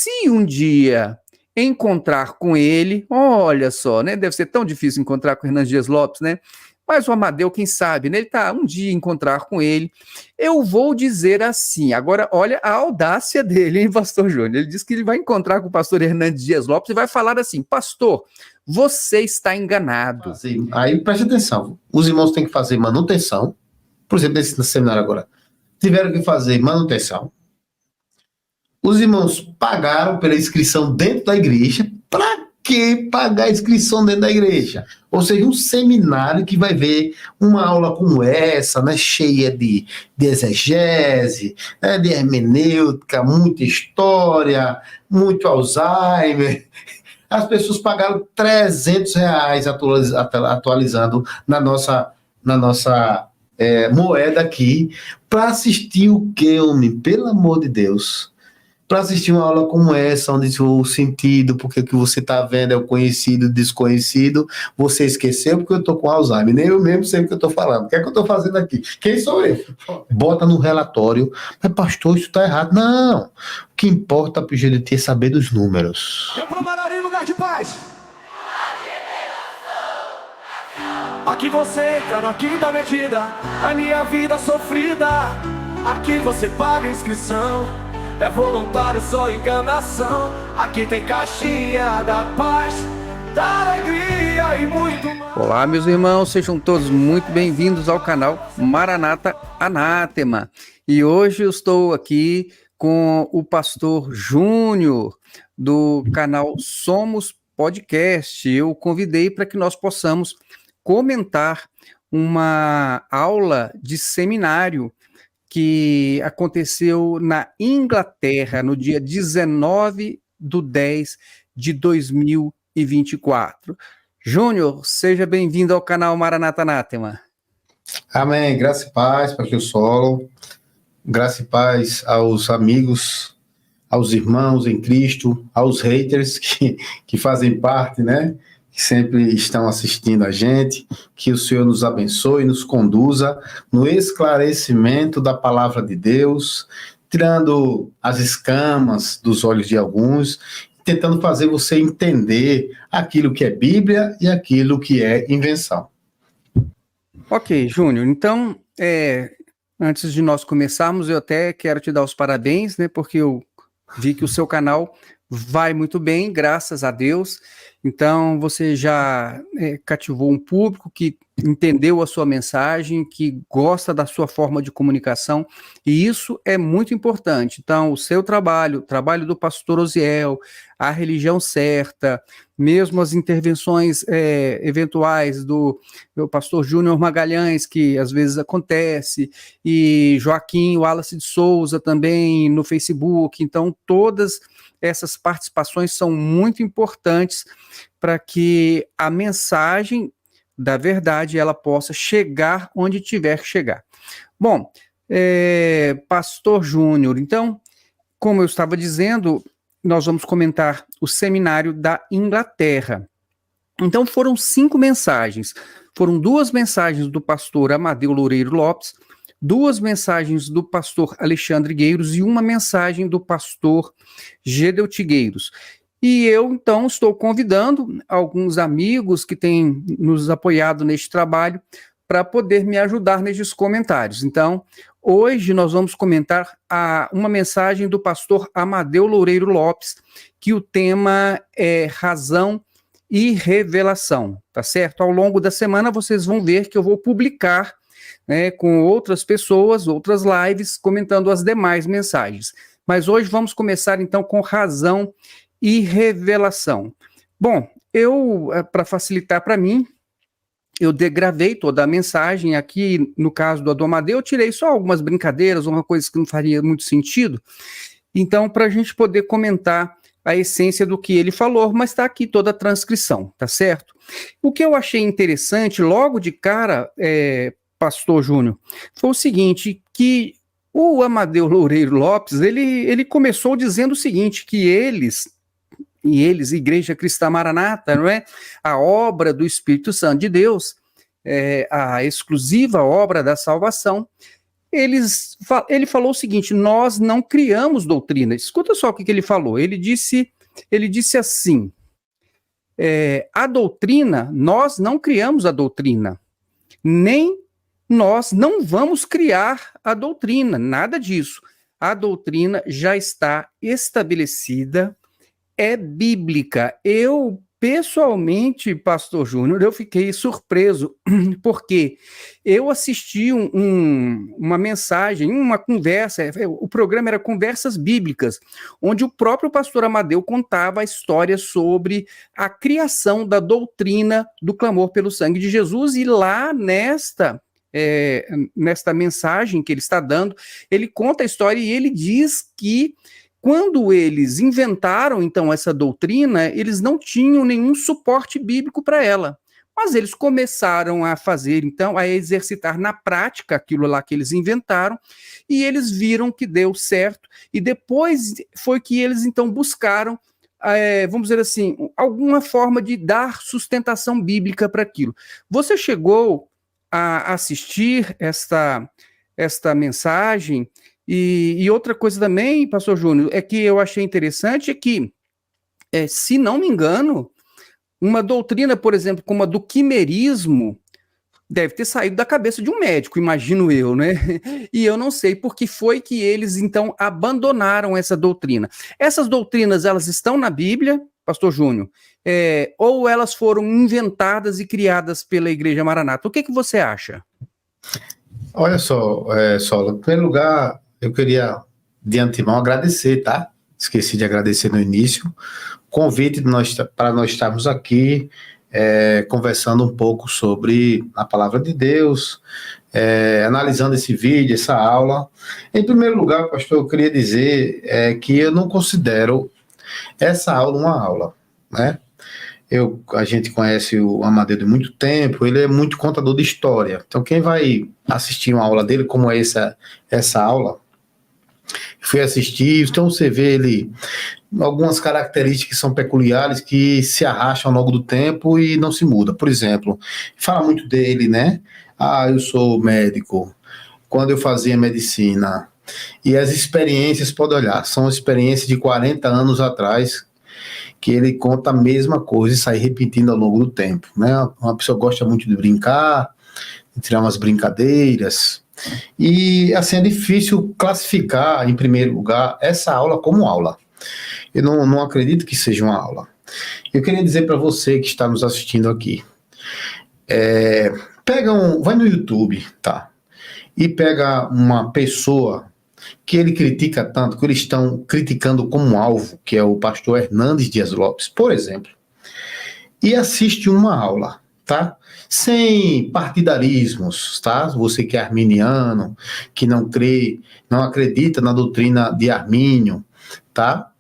se um dia encontrar com ele, olha só, né? Deve ser tão difícil encontrar com o Hernandes Dias Lopes, né? Mas o Amadeu, quem sabe, né? Ele tá um dia encontrar com ele. Eu vou dizer assim, agora olha a audácia dele, hein, pastor Júnior? Ele disse que ele vai encontrar com o pastor Hernandes Dias Lopes e vai falar assim, pastor, você está enganado. Aí preste atenção, os irmãos têm que fazer manutenção, por exemplo, nesse seminário agora, tiveram que fazer manutenção, os irmãos pagaram pela inscrição dentro da igreja, para que pagar a inscrição dentro da igreja? Ou seja, um seminário que vai ver uma aula como essa, né, cheia de exegese, né, de hermenêutica, muita história, muito Alzheimer. As pessoas pagaram R$300 atualizando na nossa moeda aqui, para assistir o quê, homem? Pelo amor de Deus. Para assistir uma aula como essa, onde o sentido, porque o que você está vendo é o conhecido, desconhecido, você esqueceu porque eu estou com Alzheimer, nem eu mesmo sei o que eu estou falando. O que é que eu estou fazendo aqui? Quem sou eu? Bota no relatório, mas pastor, isso está errado. Não, o que importa para o GDT é saber dos números. Eu procurarei lugar de paz. Aqui você entra no quinta medida, a minha vida sofrida. Aqui você paga a inscrição, é voluntário, só enganação. Aqui tem caixinha da paz, da alegria e muito mais. Olá, meus irmãos, sejam todos muito bem-vindos ao canal Maranata Anátema. E hoje eu estou aqui com o pastor Júnior, do canal Somos Podcast. Eu convidei para que nós possamos comentar uma aula de seminário que aconteceu na Inglaterra no dia 19/10/2024. Júnior, seja bem-vindo ao canal Maranata Anátema. Amém, graça e paz, pastor Solo, graça e paz aos amigos, aos irmãos em Cristo, aos haters que fazem parte, né, que sempre estão assistindo a gente, que o Senhor nos abençoe e nos conduza no esclarecimento da palavra de Deus, tirando as escamas dos olhos de alguns, tentando fazer você entender aquilo que é Bíblia e aquilo que é invenção. Ok, Júnior, então, antes de nós começarmos, eu até quero te dar os parabéns, né, porque eu vi que o seu canal vai muito bem, graças a Deus. Então, você já cativou um público que entendeu a sua mensagem, que gosta da sua forma de comunicação, e isso é muito importante. Então, o seu trabalho, o trabalho do pastor Osiel, a religião certa, mesmo as intervenções eventuais do pastor Júnior Magalhães, que às vezes acontece, e Joaquim Wallace de Souza também no Facebook. Então, todas essas participações são muito importantes para que a mensagem da verdade ela possa chegar onde tiver que chegar. Bom, pastor Júnior, então, como eu estava dizendo, nós vamos comentar o seminário da Inglaterra. Então, foram 5 mensagens. Foram 2 mensagens do pastor Amadeu Loureiro Lopes, 2 mensagens do pastor Alexandre Gueiros e uma mensagem do pastor Gedel Tigueiros. E eu, então, estou convidando alguns amigos que têm nos apoiado neste trabalho para poder me ajudar nestes comentários. Então, hoje nós vamos comentar uma mensagem do pastor Amadeu Loureiro Lopes, que o tema é razão e revelação, tá certo? Ao longo da semana vocês vão ver que eu vou publicar, né, com outras pessoas, outras lives, comentando as demais mensagens. Mas hoje vamos começar, então, com razão e revelação. Bom, para facilitar para mim, eu degravei toda a mensagem aqui, no caso do Amadeu, eu tirei só algumas brincadeiras, uma coisa que não faria muito sentido, então, para a gente poder comentar a essência do que ele falou, mas está aqui toda a transcrição, tá certo? O que eu achei interessante, logo de cara, pastor Júnior, foi o seguinte, que o Amadeu Loureiro Lopes, ele começou dizendo o seguinte, que eles, Igreja Cristã Maranata, não é? A obra do Espírito Santo de Deus, a exclusiva obra da salvação, ele falou o seguinte: nós não criamos doutrina. Escuta só o que ele falou. Ele disse assim: a doutrina, nós não criamos a doutrina, nem nós não vamos criar a doutrina, nada disso. A doutrina já está estabelecida, é bíblica. Eu, pessoalmente, Pastor Júnior, eu fiquei surpreso, porque eu assisti uma mensagem, uma conversa, o programa era Conversas Bíblicas, onde o próprio pastor Amadeu contava a história sobre a criação da doutrina do clamor pelo sangue de Jesus, e lá nesta mensagem que ele está dando, ele conta a história e ele diz que quando eles inventaram, então, essa doutrina, eles não tinham nenhum suporte bíblico para ela. Mas eles começaram a fazer, então, a exercitar na prática aquilo lá que eles inventaram, e eles viram que deu certo, e depois foi que eles, então, buscaram, vamos dizer assim, alguma forma de dar sustentação bíblica para aquilo. Você chegou a assistir esta mensagem? E outra coisa também, pastor Júnior, é que eu achei interessante é que, se não me engano, uma doutrina, por exemplo, como a do quimerismo, deve ter saído da cabeça de um médico, imagino eu, né? E eu não sei por que foi que eles, então, abandonaram essa doutrina. Essas doutrinas, elas estão na Bíblia, pastor Júnior, ou elas foram inventadas e criadas pela Igreja Maranata? O que você acha? Olha só, Sola, em primeiro lugar, eu queria, de antemão, agradecer, tá? Esqueci de agradecer no início. Convite para nós estarmos aqui conversando um pouco sobre a palavra de Deus, analisando esse vídeo, essa aula. Em primeiro lugar, pastor, eu queria dizer que eu não considero essa aula uma aula, né? A gente conhece o Amadeu de muito tempo, ele é muito contador de história. Então, quem vai assistir uma aula dele, como é essa aula, fui assistir, então você vê ele, algumas características que são peculiares, que se arrastam ao longo do tempo e não se muda. Por exemplo, fala muito dele, né? Eu sou médico, quando eu fazia medicina, e as experiências, pode olhar, são experiências de 40 anos atrás, que ele conta a mesma coisa e sai repetindo ao longo do tempo, né? Uma pessoa gosta muito de brincar, de tirar umas brincadeiras, e assim é difícil classificar, em primeiro lugar, essa aula como aula. Eu não acredito que seja uma aula. Eu queria dizer para você que está nos assistindo aqui, vai no YouTube, tá? E pega uma pessoa que ele critica tanto, que eles estão criticando como alvo, que é o pastor Hernandes Dias Lopes, por exemplo, e assiste uma aula, tá? Sem partidarismos, tá? Você que é arminiano, que não acredita na doutrina de Armínio, tá?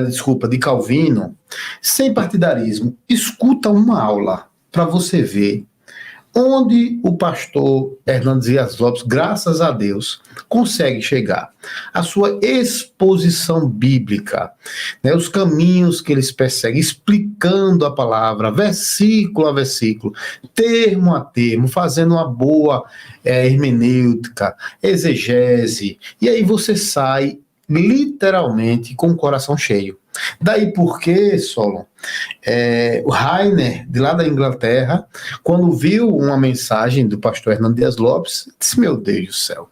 Desculpa, de Calvino, sem partidarismo, escuta uma aula para você ver onde o pastor Hernandes Dias Lopes, graças a Deus, consegue chegar. A sua exposição bíblica, né, os caminhos que eles perseguem, explicando a palavra, versículo a versículo, termo a termo, fazendo uma boa hermenêutica, exegese, e aí você sai literalmente com o coração cheio. Daí porque, Solon, o Rainer, de lá da Inglaterra, quando viu uma mensagem do pastor Hernandes Dias Lopes, disse: meu Deus do céu,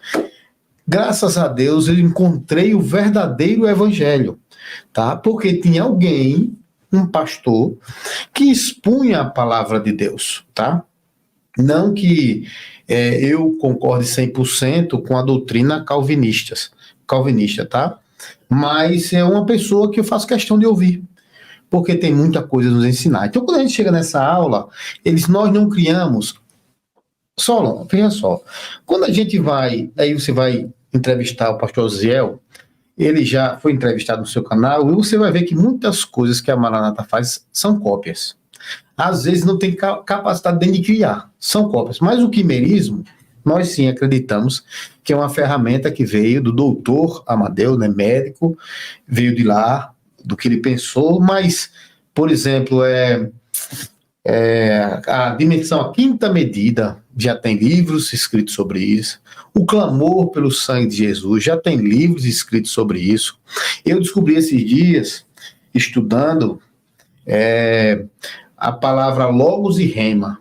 graças a Deus eu encontrei o verdadeiro evangelho, tá? Porque tinha alguém, um pastor, que expunha a palavra de Deus, tá? Não que eu concorde 100% com a doutrina calvinista, tá? Mas é uma pessoa que eu faço questão de ouvir, porque tem muita coisa a nos ensinar. Então, quando a gente chega nessa aula, nós não criamos. Solon, veja só, quando a gente vai, aí você vai entrevistar o pastor Ziel, ele já foi entrevistado no seu canal, e você vai ver que muitas coisas que a Maranata faz são cópias. Às vezes não tem capacidade nem de criar, são cópias. Mas o quimerismo, nós sim acreditamos que é uma ferramenta que veio do doutor Amadeu, né, médico, veio de lá, do que ele pensou, mas, por exemplo, a dimensão, a quinta medida já tem livros escritos sobre isso. O clamor pelo sangue de Jesus já tem livros escritos sobre isso. Eu descobri esses dias, estudando a palavra logos e rema.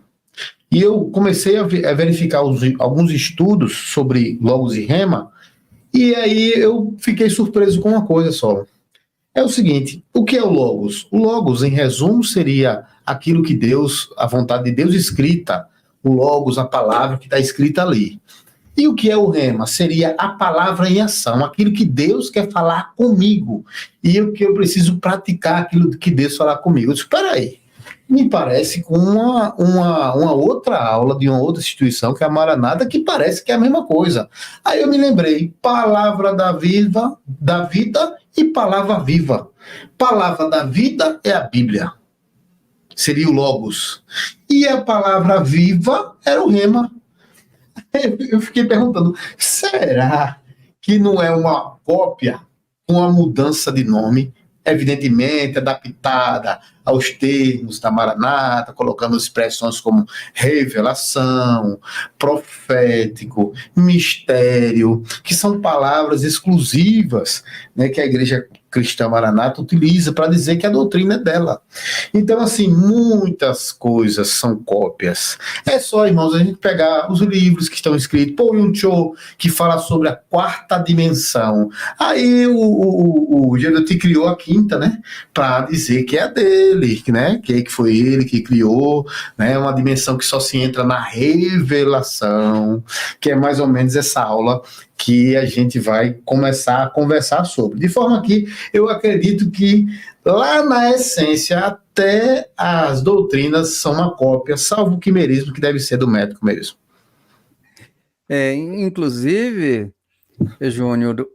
E eu comecei a verificar alguns estudos sobre logos e rema, e aí eu fiquei surpreso com uma coisa só. É o seguinte, o que é o logos? O logos, em resumo, seria aquilo que Deus, a vontade de Deus escrita, o logos, a palavra que está escrita ali. E o que é o rema? Seria a palavra em ação, aquilo que Deus quer falar comigo, e o que eu preciso praticar aquilo que Deus falar comigo. Eu disse, espera aí, me parece com uma outra aula de uma outra instituição, que é a Maranata, que parece que é a mesma coisa. Aí eu me lembrei, palavra da vida e palavra viva. Palavra da vida é a Bíblia, seria o Logos. E a palavra viva era o rema. Eu fiquei perguntando, será que não é uma cópia com a mudança de nome, evidentemente adaptada aos termos da Maranata, colocando expressões como revelação, profético, mistério, que são palavras exclusivas, né, que a Igreja Cristã Maranata utiliza para dizer que a doutrina é dela. Então, assim, muitas coisas são cópias. É só, irmãos, a gente pegar os livros que estão escritos, Paul Yun-Cho, que fala sobre a quarta dimensão. Aí o Jodoti criou a quinta, né, para dizer que é a dele, né, que foi ele que criou, né, uma dimensão que só se entra na revelação, que é mais ou menos essa aula que a gente vai começar a conversar sobre. De forma que eu acredito que lá na essência até as doutrinas são uma cópia, salvo o quimerismo, que deve ser do médico mesmo. Inclusive, Júnior,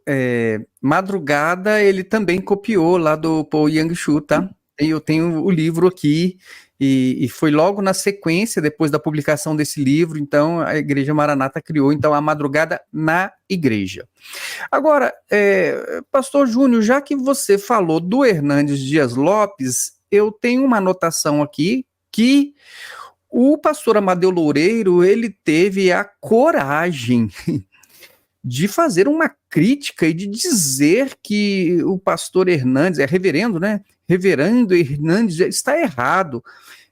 Madrugada ele também copiou lá do Paul Yang-Shu, tá? Eu tenho o livro aqui, e foi logo na sequência, depois da publicação desse livro, então a Igreja Maranata criou então a Madrugada na Igreja. Agora, Pastor Júnior, já que você falou do Hernandes Dias Lopes, eu tenho uma anotação aqui que o pastor Amadeu Loureiro, ele teve a coragem de fazer uma crítica e de dizer que o pastor Hernandes, reverendo, né? Reverendo Hernandes está errado.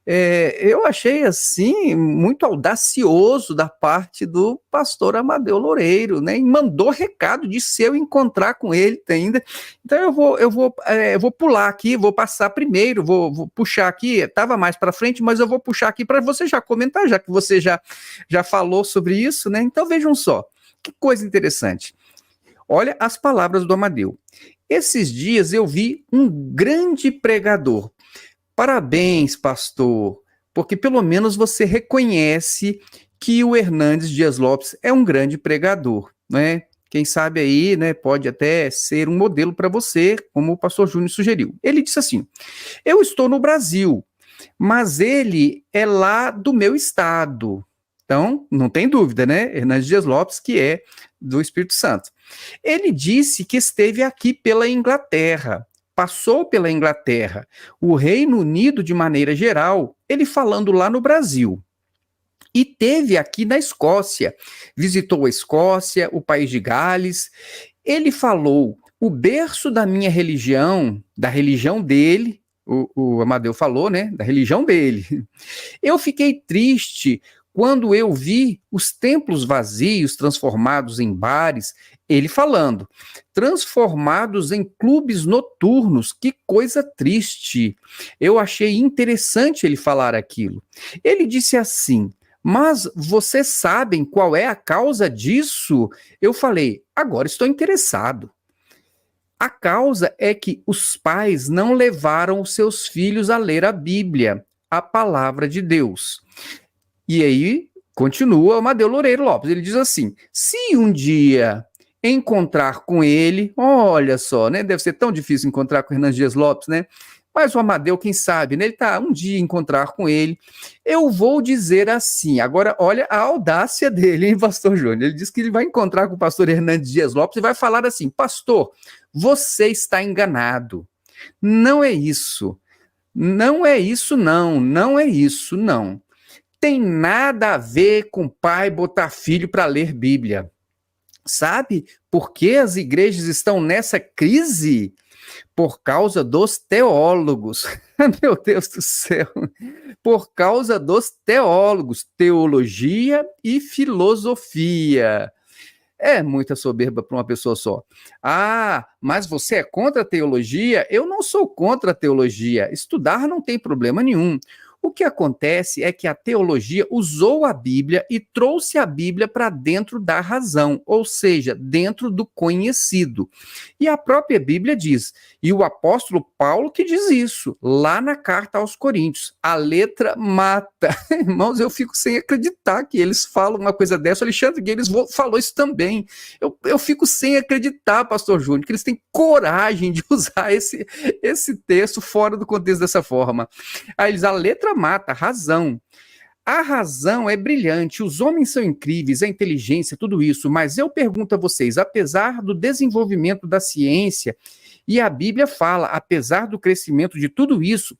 Eu achei, assim, muito audacioso da parte do pastor Amadeu Loureiro, né? E mandou recado de se eu encontrar com ele ainda. Então eu vou pular aqui, vou passar primeiro, vou puxar aqui, estava mais para frente, mas eu vou puxar aqui para você já comentar, já que você já falou sobre isso, né? Então vejam só, que coisa interessante. Olha as palavras do Amadeu. Esses dias eu vi um grande pregador. Parabéns, pastor, porque pelo menos você reconhece que o Hernandes Dias Lopes é um grande pregador, né? Quem sabe aí, né, pode até ser um modelo para você, como o pastor Júnior sugeriu. Ele disse assim, eu estou no Brasil, mas ele é lá do meu estado. Então, não tem dúvida, né? Hernandes Dias Lopes, que é do Espírito Santo. Ele disse que esteve aqui pela Inglaterra, passou pela Inglaterra, o Reino Unido de maneira geral, ele falando lá no Brasil. E teve aqui na Escócia, visitou a Escócia, o país de Gales. Ele falou, o berço da minha religião, da religião dele, o Amadeu falou, né? Da religião dele. Eu fiquei triste quando eu vi os templos vazios, transformados em bares, ele falando, transformados em clubes noturnos, que coisa triste. Eu achei interessante ele falar aquilo. Ele disse assim, mas vocês sabem qual é a causa disso? Eu falei, agora estou interessado. A causa é que os pais não levaram os seus filhos a ler a Bíblia, a palavra de Deus. E aí, continua o Amadeu Loureiro Lopes, ele diz assim, se um dia encontrar com ele, olha só, né, deve ser tão difícil encontrar com o Hernandes Dias Lopes, né, mas o Amadeu, quem sabe, né, ele tá um dia encontrar com ele, eu vou dizer assim, agora olha a audácia dele, hein, pastor Júnior, ele diz que ele vai encontrar com o pastor Hernandes Dias Lopes e vai falar assim, pastor, você está enganado, não é isso não, não é isso não. tem nada a ver com pai botar filho para ler Bíblia. Sabe por que as igrejas estão nessa crise? Por causa dos teólogos. Meu Deus do céu. Por causa dos teólogos, teologia e filosofia. É muita soberba para uma pessoa só. Ah, mas você é contra a teologia? Eu não sou contra a teologia. Estudar não tem problema nenhum. O que acontece é que a teologia usou a Bíblia e trouxe a Bíblia para dentro da razão, ou seja, dentro do conhecido. E a própria Bíblia diz, e o apóstolo Paulo que diz isso, lá na carta aos Coríntios, a letra mata. Irmãos, eu fico sem acreditar que eles falam uma coisa dessa. O Alexandre Guedes falou isso também. Eu fico sem acreditar, pastor Júnior, que eles têm coragem de usar esse texto fora do contexto dessa forma. Aí eles, a letra mata, razão. A razão é brilhante, os homens são incríveis, a inteligência, tudo isso, mas eu pergunto a vocês, apesar do desenvolvimento da ciência, e a Bíblia fala, apesar do crescimento de tudo isso,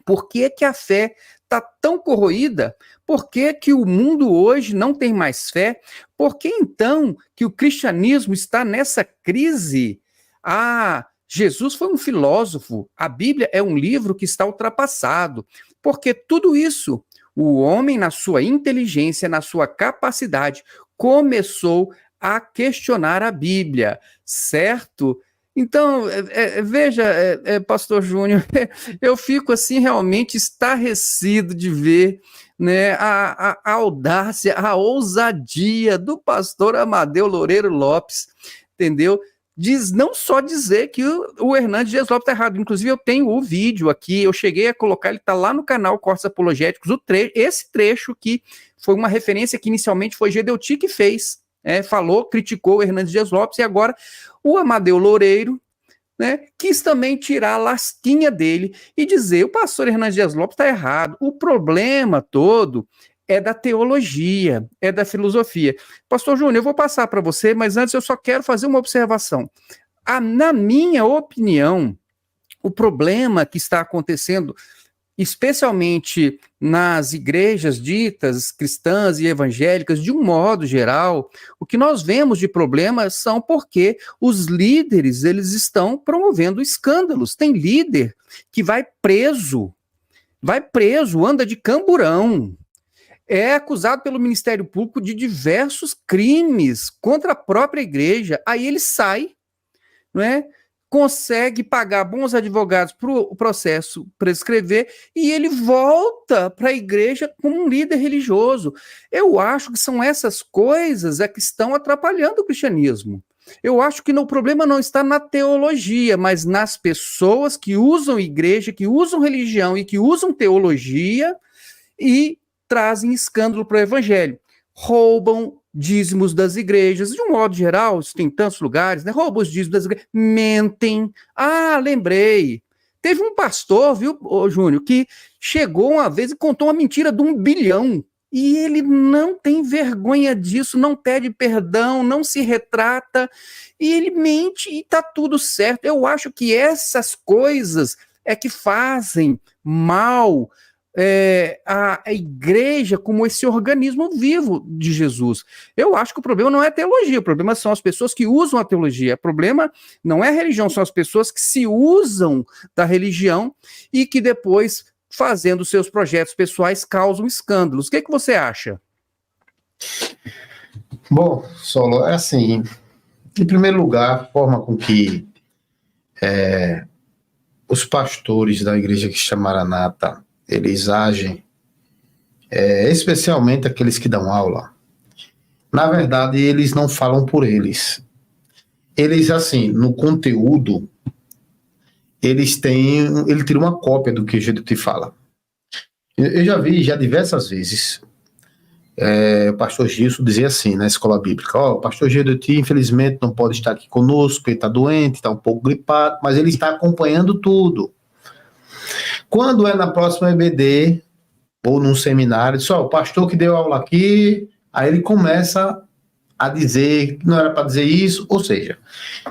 por que que a fé está tão corroída? Por que que o mundo hoje não tem mais fé? Por que então que o cristianismo está nessa crise? Jesus foi um filósofo, a Bíblia é um livro que está ultrapassado, porque tudo isso, o homem na sua inteligência, na sua capacidade, começou a questionar a Bíblia, certo? Então, veja, pastor Júnior, eu fico assim realmente estarrecido de ver, né, a audácia, a ousadia do pastor Amadeu Loureiro Lopes, entendeu? Não só dizer que o Hernandes Dias Lopes está errado, inclusive eu tenho o vídeo aqui, eu cheguei a colocar, ele está lá no canal Cortes Apologéticos, esse trecho que foi uma referência que inicialmente foi Gedeuti que fez, falou, criticou o Hernandes Dias Lopes, e agora o Amadeu Loureiro, né, quis também tirar a lasquinha dele e dizer, o pastor Hernandes Dias Lopes está errado, o problema todo é da teologia, é da filosofia. Pastor Júnior, eu vou passar para você, mas antes eu só quero fazer uma observação. Na minha opinião, o problema que está acontecendo, especialmente nas igrejas ditas cristãs e evangélicas, de um modo geral, o que nós vemos de problemas são porque os líderes, eles estão promovendo escândalos. Tem líder que vai preso, anda de camburão, é acusado pelo Ministério Público de diversos crimes contra a própria igreja, aí ele sai, não é? Consegue pagar bons advogados para o processo prescrever e ele volta para a igreja como um líder religioso. Eu acho que são essas coisas que estão atrapalhando o cristianismo. Eu acho que o problema não está na teologia, mas nas pessoas que usam igreja, que usam religião e que usam teologia e trazem escândalo para o evangelho. Roubam dízimos das igrejas, de um modo geral, isso tem em tantos lugares, né? Roubam os dízimos das igrejas, mentem. Lembrei. Teve um pastor, viu, Júnior, que chegou uma vez e contou uma mentira de 1 bilhão. E ele não tem vergonha disso, não pede perdão, não se retrata, e ele mente e está tudo certo. Eu acho que essas coisas é que fazem mal a igreja como esse organismo vivo de Jesus. Eu acho que o problema não é a teologia, o problema são as pessoas que usam a teologia, o problema não é a religião, são as pessoas que se usam da religião e que depois, fazendo seus projetos pessoais, causam escândalos. O que você acha? Bom, Saulo, é assim, em primeiro lugar, a forma com que os pastores da Igreja Cristã Maranata eles agem, especialmente aqueles que dão aula, na verdade, eles não falam por eles. Eles, assim, no conteúdo, ele tira uma cópia do que o Gedeuti fala. Eu já vi diversas vezes o pastor Gilson dizer assim, na escola bíblica, o pastor Gedeuti, infelizmente, não pode estar aqui conosco, ele está doente, está um pouco gripado, mas ele está acompanhando tudo. Quando é na próxima EBD, ou num seminário, diz, o pastor que deu aula aqui, aí ele começa a dizer que não era para dizer isso, ou seja,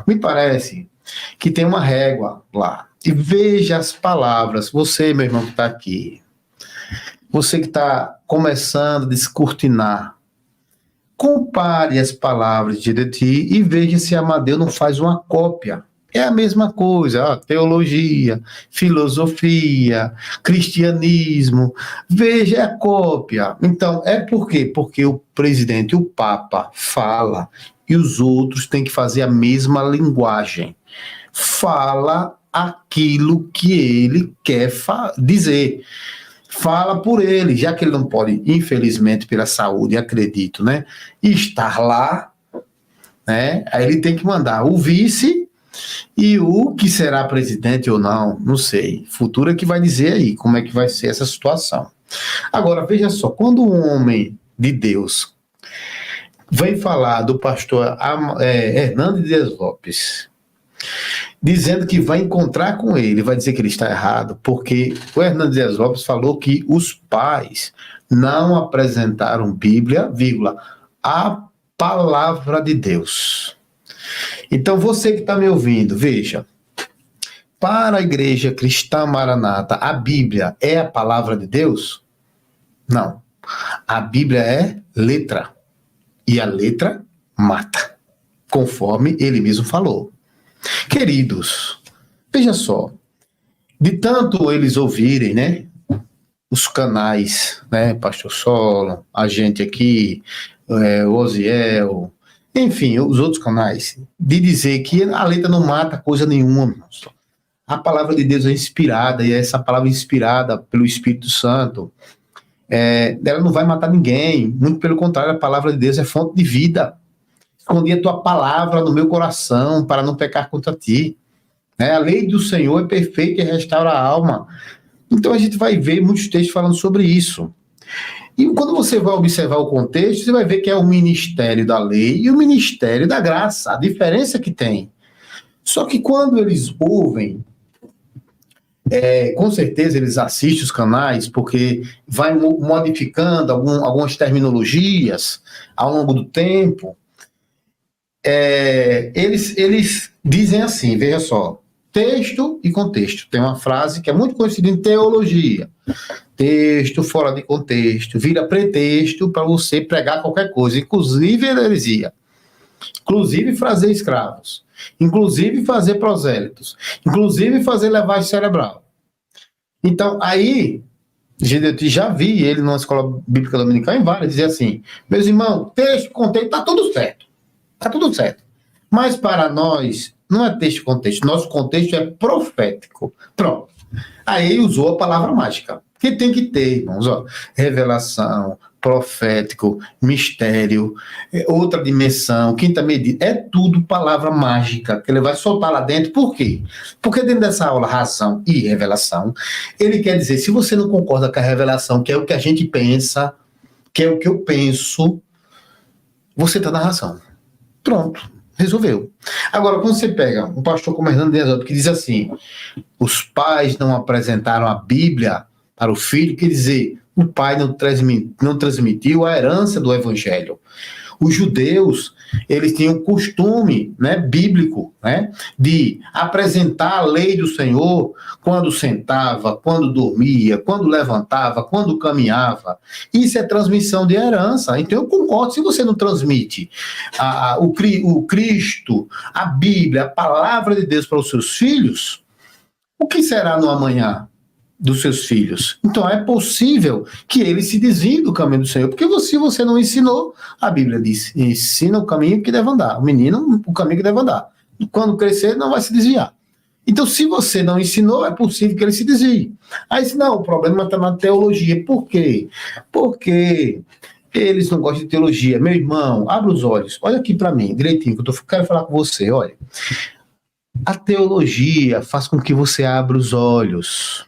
me parece que tem uma régua lá, e veja as palavras, você, meu irmão, que está aqui, você que está começando a descortinar, compare as palavras de Judith e veja se Amadeu não faz uma cópia. É a mesma coisa, teologia, filosofia, cristianismo, veja a cópia. Então, é por quê? Porque o presidente, o Papa, fala e os outros têm que fazer a mesma linguagem. Fala aquilo que ele quer dizer. Fala por ele, já que ele não pode, infelizmente, pela saúde, acredito, né, estar lá, né, aí ele tem que mandar o vice e o que será presidente ou não sei. Futuro é que vai dizer aí como é que vai ser essa situação. Agora, veja só, quando um homem de Deus vem falar do pastor Hernando Dias Lopes, dizendo que vai encontrar com ele, vai dizer que ele está errado, porque o Hernando Dias Lopes falou que os pais não apresentaram Bíblia, a palavra de Deus. Então, você que está me ouvindo, veja, para a Igreja Cristã Maranata, a Bíblia é a palavra de Deus? Não. A Bíblia é letra. E a letra mata, conforme ele mesmo falou. Queridos, veja só, de tanto eles ouvirem, né, os canais, né, Pastor Solon, a gente aqui, o Oziel, enfim, os outros canais, de dizer que a letra não mata coisa nenhuma, irmãos. A palavra de Deus é inspirada, e essa palavra inspirada pelo Espírito Santo, ela não vai matar ninguém, muito pelo contrário, a palavra de Deus é fonte de vida. Escondi a tua palavra no meu coração para não pecar contra ti. A lei do Senhor é perfeita e restaura a alma. Então a gente vai ver muitos textos falando sobre isso. E quando você vai observar o contexto, você vai ver que é o ministério da lei e o ministério da graça, a diferença que tem. Só que quando eles ouvem, com certeza eles assistem os canais, porque vai modificando algumas terminologias ao longo do tempo, eles dizem assim, veja só, texto e contexto. Tem uma frase que é muito conhecida em teologia. Texto fora de contexto vira pretexto para você pregar qualquer coisa, inclusive heresia, inclusive fazer escravos, inclusive fazer prosélitos, inclusive fazer lavagem cerebral. Então, aí, já vi ele numa escola bíblica dominical em várias, dizer assim, meus irmãos, texto, contexto, está tudo certo. Está tudo certo. Mas para nós, não é texto e contexto. Nosso contexto é profético. Pronto. Aí usou a palavra mágica. Que tem que ter, irmãos, revelação, profético, mistério, outra dimensão, quinta medida. É tudo palavra mágica que ele vai soltar lá dentro. Por quê? Porque dentro dessa aula, razão e revelação, ele quer dizer, se você não concorda com a revelação, que é o que a gente pensa, que é o que eu penso, você está na razão. Pronto, resolveu. Agora, quando você pega um pastor como Hernando Dias Lopes, que diz assim, os pais não apresentaram a Bíblia para o filho, quer dizer, o pai não transmitiu a herança do evangelho. Os judeus, eles tinham o costume, né, bíblico, né, de apresentar a lei do Senhor quando sentava, quando dormia, quando levantava, quando caminhava. Isso é transmissão de herança. Então eu concordo, se você não transmite o Cristo, a Bíblia, a palavra de Deus para os seus filhos, o que será no amanhã dos seus filhos? Então é possível que eles se desviem do caminho do Senhor, porque se você não ensinou, a Bíblia diz, ensina o caminho que deve andar, o menino o caminho que deve andar, quando crescer não vai se desviar. Então se você não ensinou, é possível que ele se desvie. Aí não, o problema está na teologia. Por quê? Porque eles não gostam de teologia. Meu irmão, abra os olhos, olha aqui para mim, direitinho, que eu quero falar com você, olha. A teologia faz com que você abra os olhos,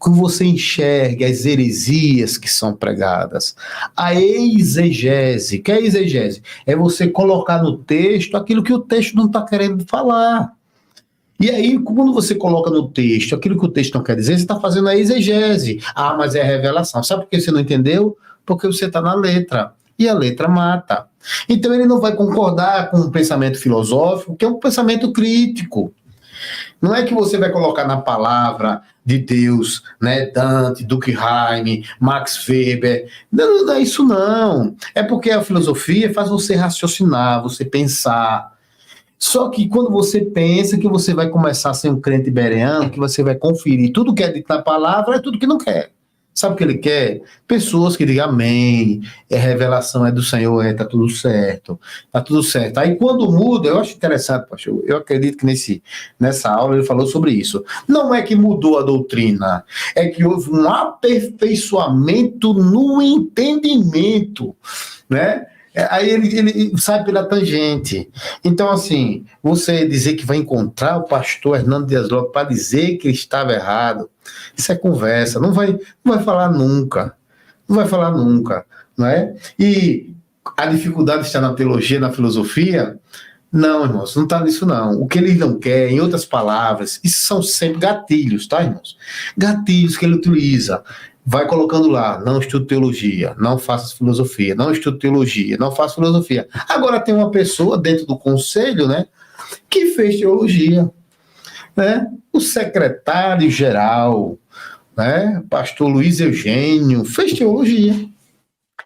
que você enxergue as heresias que são pregadas. A exegese, que é a exegese? É você colocar no texto aquilo que o texto não está querendo falar. E aí, quando você coloca no texto aquilo que o texto não quer dizer, você está fazendo a exegese. Ah, mas é a revelação. Sabe por que você não entendeu? Porque você está na letra. E a letra mata. Então ele não vai concordar com um pensamento filosófico, que é um pensamento crítico. Não é que você vai colocar na palavra de Deus, né, Dante, Durkheim, Max Weber. Não, não é isso não. É porque a filosofia faz você raciocinar, você pensar. Só que quando você pensa que você vai começar a ser um crente bereano, que você vai conferir tudo que é dito na palavra, é tudo que não quer. Sabe o que ele quer? Pessoas que digam amém, revelação é do Senhor, tá tudo certo, tá tudo certo. Aí quando muda, eu acho interessante, pastor, eu acredito que nessa aula ele falou sobre isso. Não é que mudou a doutrina, é que houve um aperfeiçoamento no entendimento, né? Aí ele sai pela tangente. Então, assim, você dizer que vai encontrar o pastor Hernando Dias Lopes para dizer que ele estava errado, isso é conversa, não vai falar nunca. Não vai falar nunca, não é? E a dificuldade está na teologia, na filosofia? Não, irmãos, não está nisso não. O que ele não quer, em outras palavras, isso são sempre gatilhos, tá, irmãos? Gatilhos que ele utiliza. Vai colocando lá, não estudo teologia, não faço filosofia, não estudo teologia, não faço filosofia. Agora tem uma pessoa dentro do conselho, né, que fez teologia, né? O secretário-geral, né, pastor Luiz Eugênio, fez teologia.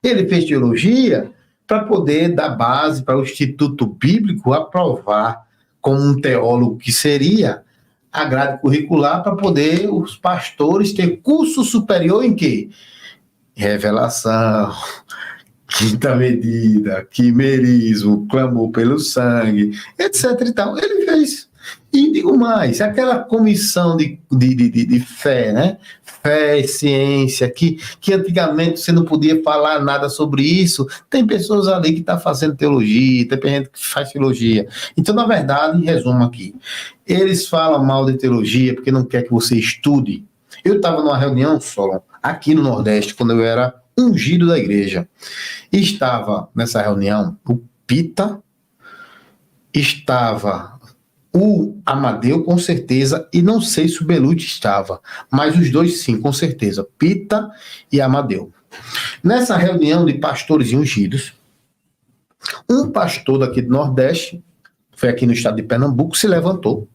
Ele fez teologia para poder dar base para o Instituto Bíblico aprovar, como um teólogo que seria, a grade curricular para poder os pastores ter curso superior em quê? Revelação, quinta medida, quimerismo, clamor pelo sangue, etc. e tal. Ele fez. E digo mais, aquela comissão de fé, né? Fé e ciência, que antigamente você não podia falar nada sobre isso, tem pessoas ali que estão fazendo teologia, tem gente que faz filologia. Então, na verdade, em resumo aqui, eles falam mal de teologia porque não quer que você estude. Eu estava numa reunião, Solon, aqui no Nordeste, quando eu era ungido da igreja. E estava nessa reunião o Pita, estava o Amadeu, com certeza, e não sei se o Belucci estava, mas os dois sim, com certeza, Pita e Amadeu. Nessa reunião de pastores e ungidos, um pastor daqui do Nordeste, foi aqui no estado de Pernambuco, se levantou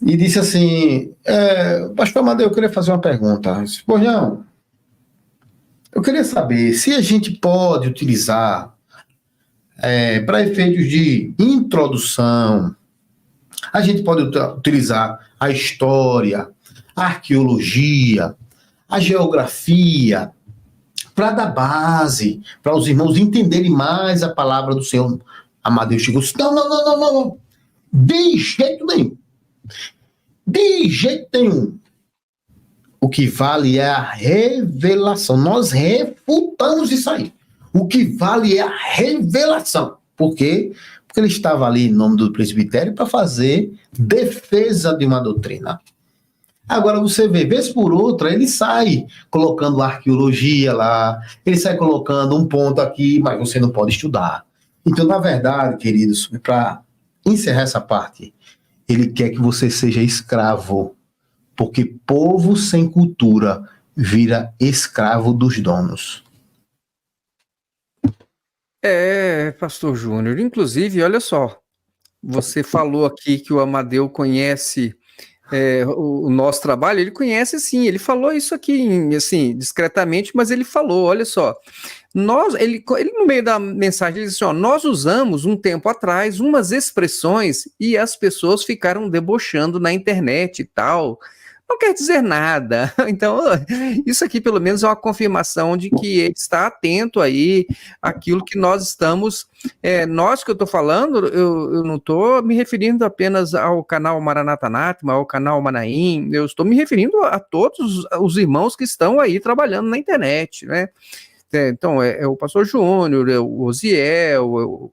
e disse assim, pastor Amadeu, eu queria fazer uma pergunta. Eu disse, pois não, eu queria saber se a gente pode utilizar para efeitos de introdução, a gente pode utilizar a história, a arqueologia, a geografia, para dar base, para os irmãos entenderem mais a palavra do Senhor. Amadeu chegou e disse, não, de jeito nenhum. De jeito nenhum. O que vale é a revelação. Nós refutamos isso aí. O que vale é a revelação. Por quê? Porque ele estava ali em nome do presbitério para fazer defesa de uma doutrina. Agora você vê, vez por outra, ele sai colocando arqueologia lá, ele sai colocando um ponto aqui, mas você não pode estudar. Então, na verdade, queridos, para encerrar essa parte, ele quer que você seja escravo, porque povo sem cultura vira escravo dos donos. Pastor Júnior, inclusive, olha só, você falou aqui que o Amadeu conhece o nosso trabalho, ele conhece sim, ele falou isso aqui, assim, discretamente, mas ele falou, olha só, ele no meio da mensagem, ele disse assim, nós usamos um tempo atrás umas expressões e as pessoas ficaram debochando na internet e tal, não quer dizer nada. Então, isso aqui pelo menos é uma confirmação de que ele está atento aí àquilo que nós estamos, nós que eu estou falando, eu não estou me referindo apenas ao canal Maranata Anátema, ao canal Manaim, eu estou me referindo a todos os irmãos que estão aí trabalhando na internet, né? Então, é o pastor Júnior, é o Osiel,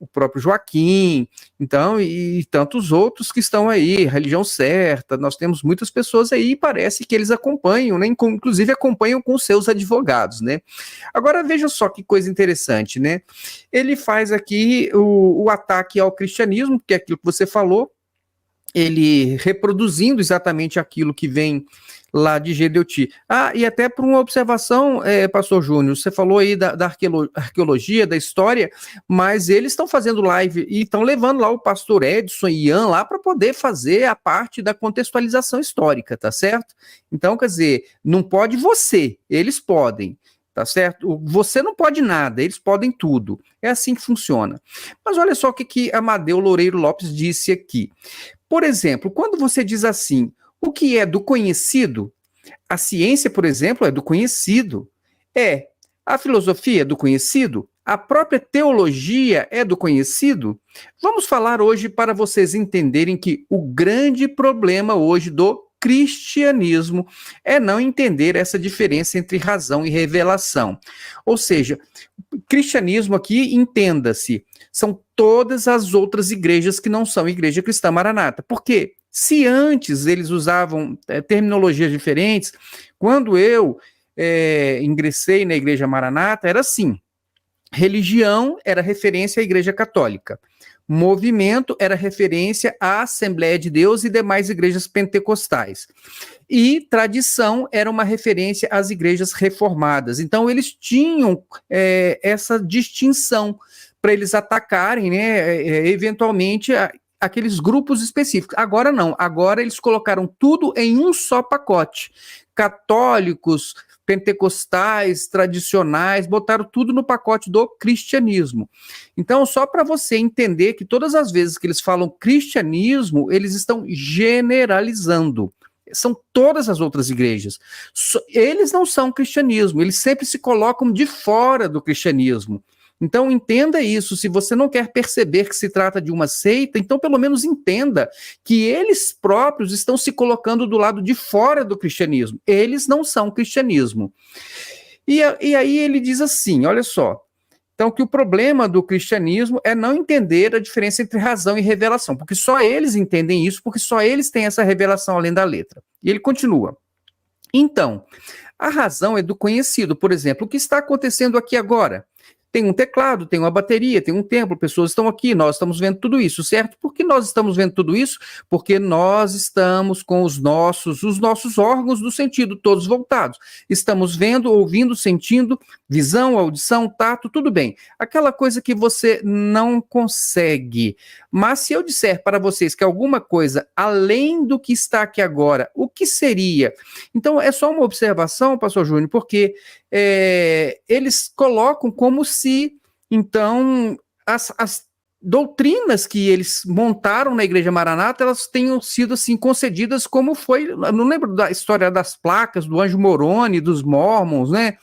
o próprio Joaquim, então, e tantos outros que estão aí, Religião Certa, nós temos muitas pessoas aí, e parece que eles acompanham, né, inclusive acompanham com seus advogados, né. Agora, veja só que coisa interessante, né, ele faz aqui o ataque ao cristianismo, que é aquilo que você falou, ele reproduzindo exatamente aquilo que vem lá de Gedeuti. E até por uma observação, pastor Júnior, você falou aí da arqueologia, da história, mas eles estão fazendo live e estão levando lá o pastor Edson e Ian lá para poder fazer a parte da contextualização histórica, tá certo? Então, quer dizer, não pode você, eles podem. Tá certo? Você não pode nada, eles podem tudo. É assim que funciona. Mas olha só o que Amadeu Loureiro Lopes disse aqui. Por exemplo, quando você diz assim, o que é do conhecido, a ciência, por exemplo, é do conhecido. A filosofia é do conhecido, a própria teologia é do conhecido. Vamos falar hoje para vocês entenderem que o grande problema hoje do cristianismo é não entender essa diferença entre razão e revelação. Ou seja, cristianismo aqui, entenda-se, são todas as outras igrejas que não são Igreja Cristã Maranata. Por quê? Se antes eles usavam terminologias diferentes, quando eu ingressei na Igreja Maranata, era assim, religião era referência à Igreja Católica, movimento era referência à Assembleia de Deus e demais igrejas pentecostais. E tradição era uma referência às igrejas reformadas. Então, eles tinham essa distinção para eles atacarem, eventualmente, aqueles grupos específicos. Agora não, agora eles colocaram tudo em um só pacote. Católicos, pentecostais, tradicionais, botaram tudo no pacote do cristianismo. Então, só para você entender que todas as vezes que eles falam cristianismo, eles estão generalizando. São todas as outras igrejas. Eles não são cristianismo, eles sempre se colocam de fora do cristianismo. Então, entenda isso. Se você não quer perceber que se trata de uma seita, então, pelo menos entenda que eles próprios estão se colocando do lado de fora do cristianismo. Eles não são cristianismo. E aí ele diz assim, olha só. Então, que o problema do cristianismo é não entender a diferença entre razão e revelação, porque só eles entendem isso, porque só eles têm essa revelação além da letra. E ele continua. Então, a razão é do conhecido. Por exemplo, o que está acontecendo aqui agora? Tem um teclado, tem uma bateria, tem um templo, pessoas estão aqui, nós estamos vendo tudo isso, certo? Por que nós estamos vendo tudo isso? Porque nós estamos com os nossos órgãos do sentido todos voltados. Estamos vendo, ouvindo, sentindo, visão, audição, tato, tudo bem. Aquela coisa que você não consegue. Mas se eu disser para vocês que alguma coisa além do que está aqui agora, o que seria? Então, é só uma observação, pastor Júnior, porque eles colocam como se, então, as doutrinas que eles montaram na Igreja Maranata, elas tenham sido, assim, concedidas como foi, eu não lembro da história das placas, do Anjo Moroni, dos Mormons, né?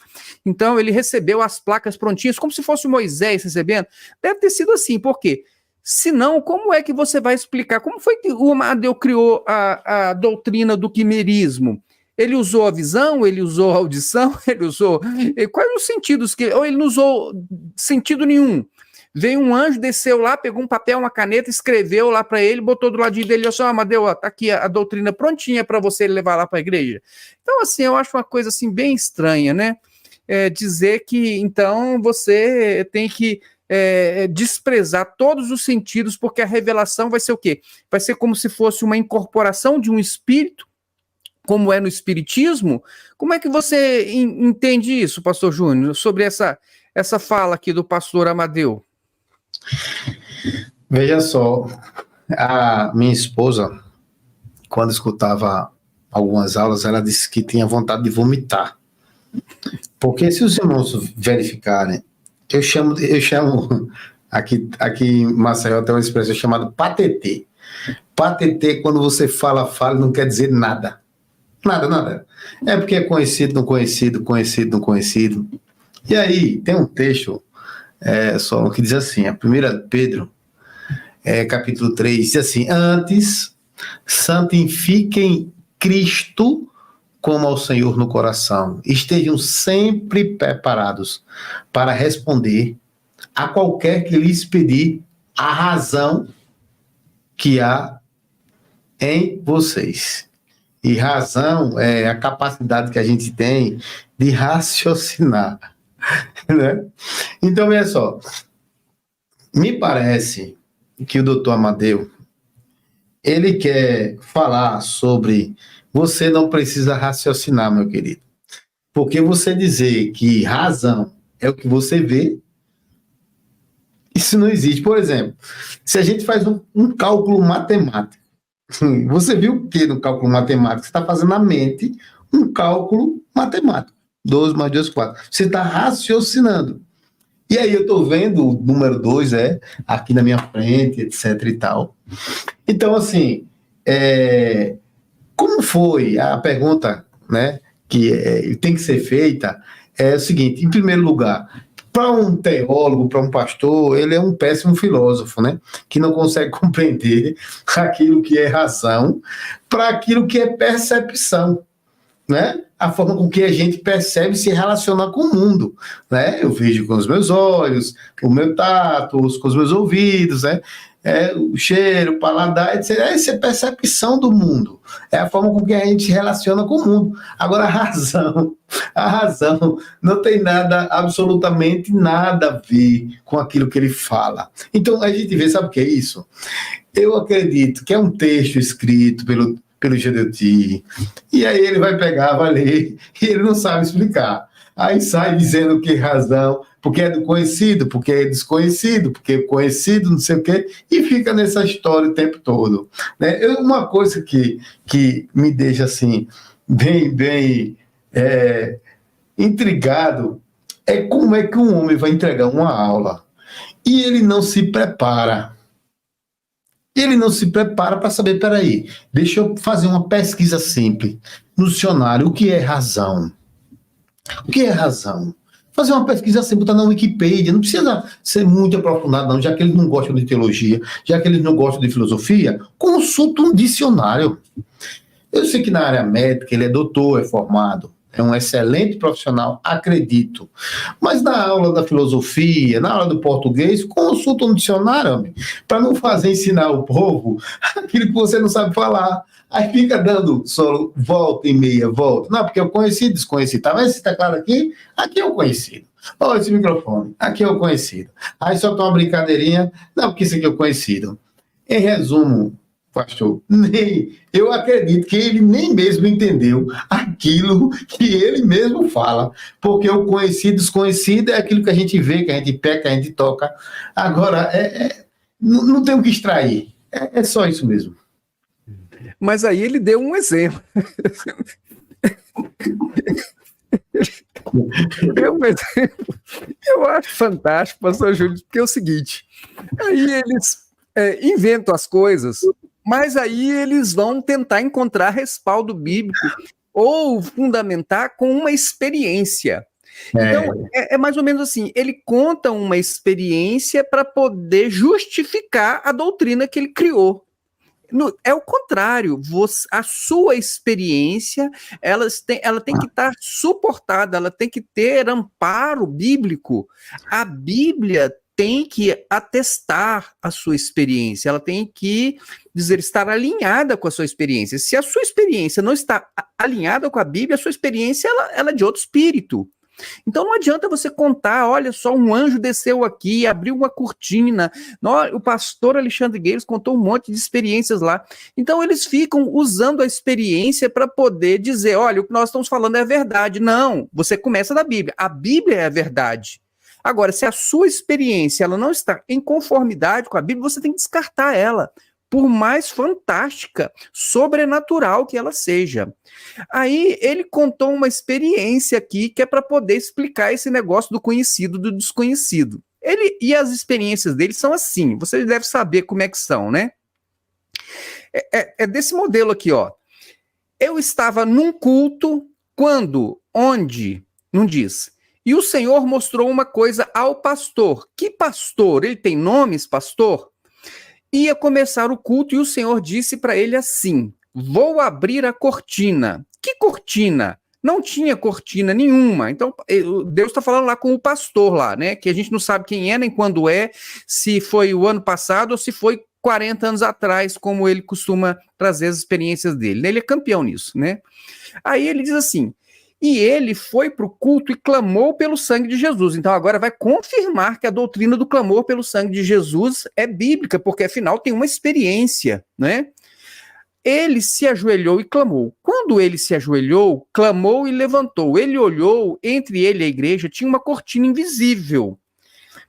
Então, ele recebeu as placas prontinhas, como se fosse Moisés recebendo. Deve ter sido assim, por quê? Senão, como é que você vai explicar? Como foi que o Amadeu criou a doutrina do quimerismo? Ele usou a visão, ele usou a audição, ele usou... Quais os sentidos? Ou ele não usou sentido nenhum. Veio um anjo, desceu lá, pegou um papel, uma caneta, escreveu lá para ele, botou do ladinho dele, assim, Amadeu, ó, tá aqui a doutrina prontinha para você levar lá para a igreja. Então, assim, eu acho uma coisa assim bem estranha, né? Dizer que, então, você tem que desprezar todos os sentidos, porque a revelação vai ser o quê? Vai ser como se fosse uma incorporação de um espírito, como é no Espiritismo. Como é que você entende isso, pastor Júnior, sobre essa fala aqui do pastor Amadeu? Veja só, a minha esposa, quando escutava algumas aulas, ela disse que tinha vontade de vomitar. Porque se os irmãos verificarem, eu chamo aqui em Maceió tem uma expressão chamada patetê. Patetê, quando você fala, não quer dizer nada. Nada. É porque é conhecido, não conhecido, conhecido, não conhecido. E aí, tem um texto só que diz assim, a 1 Pedro, capítulo 3, diz assim, antes, santifiquem Cristo como ao Senhor no coração. Estejam sempre preparados para responder a qualquer que lhes pedir a razão que há em vocês. E razão é a capacidade que a gente tem de raciocinar, né? Então, veja só, me parece que o doutor Amadeu, ele quer falar sobre você não precisa raciocinar, meu querido. Porque você dizer que razão é o que você vê, isso não existe. Por exemplo, se a gente faz um cálculo matemático, você viu o que no cálculo matemático? Você está fazendo na mente um cálculo matemático. 12 mais 2, 4. Você está raciocinando. E aí eu estou vendo o número 2 aqui na minha frente, etc e tal. Então, assim, como foi a pergunta, né, que tem que ser feita, é o seguinte: em primeiro lugar, para um teólogo, para um pastor, ele é um péssimo filósofo, né, que não consegue compreender aquilo que é razão para aquilo que é percepção, né? A forma com que a gente percebe se relacionar com o mundo, né? Eu vejo com os meus olhos, com o meu tato, com os meus ouvidos, né? O cheiro, o paladar, etc. Essa é a percepção do mundo. É a forma com que a gente se relaciona com o mundo. Agora, a razão não tem nada, absolutamente nada a ver com aquilo que ele fala. Então, a gente vê, sabe o que é isso? Eu acredito que é um texto escrito pelo Gedeuti, e aí ele vai pegar, vai ler, e ele não sabe explicar. Aí sai dizendo que razão, porque é do conhecido, porque é desconhecido, porque é conhecido, não sei o quê, e fica nessa história o tempo todo. Né? Uma coisa que me deixa assim, bem intrigado, é como é que um homem vai entregar uma aula e ele não se prepara. Ele não se prepara para saber, peraí, deixa eu fazer uma pesquisa simples no dicionário. O que é razão? O que é razão? Fazer uma pesquisa simples, botar na Wikipedia, não precisa ser muito aprofundado não, já que eles não gostam de teologia, já que eles não gostam de filosofia, consulta um dicionário. Eu sei que na área médica ele é doutor, é formado, é um excelente profissional, acredito. Mas na aula da filosofia, na aula do português, consulta um dicionário, para não fazer ensinar o povo aquilo que você não sabe falar. Aí fica dando solo, volta e meia, volta. Não, porque eu conheci, desconheci. Tá vendo esse teclado aqui? Aqui é o conhecido. Olha esse microfone, aqui é o conhecido. Aí só tem uma brincadeirinha, não, porque isso aqui é o conhecido. Em resumo, pastor, eu acredito que ele nem mesmo entendeu aquilo que ele mesmo fala, porque o conhecido, desconhecido é aquilo que a gente vê, que a gente pega, que a gente toca. Agora, não tem o que extrair, é só isso mesmo. Mas aí ele deu um exemplo. Deu um exemplo. Eu acho fantástico, pastor Júlio, porque é o seguinte, aí eles inventam as coisas, mas aí eles vão tentar encontrar respaldo bíblico ou fundamentar com uma experiência. Então, é mais ou menos assim, ele conta uma experiência para poder justificar a doutrina que ele criou. É o contrário, a sua experiência ela tem que estar suportada, ela tem que ter amparo bíblico. A Bíblia tem que atestar a sua experiência, ela tem que estar alinhada com a sua experiência. Se a sua experiência não está alinhada com a Bíblia, a sua experiência ela é de outro espírito. Então não adianta você contar, olha só, um anjo desceu aqui, abriu uma cortina, o pastor Alexandre Gueiros contou um monte de experiências lá. Então eles ficam usando a experiência para poder dizer, olha, o que nós estamos falando é verdade. Não, você começa da Bíblia. A Bíblia é a verdade. Agora, se a sua experiência ela não está em conformidade com a Bíblia, você tem que descartar ela, por mais fantástica, sobrenatural que ela seja. Aí ele contou uma experiência aqui que é para poder explicar esse negócio do conhecido do desconhecido. E as experiências dele são assim, você deve saber como é que são, né? É desse modelo aqui, ó. Eu estava num culto, onde, não diz. E o Senhor mostrou uma coisa ao pastor. Que pastor? Ele tem nomes, pastor? Ia começar o culto e o Senhor disse para ele assim, vou abrir a cortina. Que cortina? Não tinha cortina nenhuma. Então, Deus está falando lá com o pastor lá, né? Que a gente não sabe quem é, nem quando é, se foi o ano passado ou se foi 40 anos atrás, como ele costuma trazer as experiências dele. Ele é campeão nisso, né? Aí ele diz assim, e ele foi para o culto e clamou pelo sangue de Jesus. Então agora vai confirmar que a doutrina do clamor pelo sangue de Jesus é bíblica, porque afinal tem uma experiência, né? ele se ajoelhou e clamou. Quando ele se ajoelhou, clamou e levantou. Ele olhou, entre ele e a igreja tinha uma cortina invisível.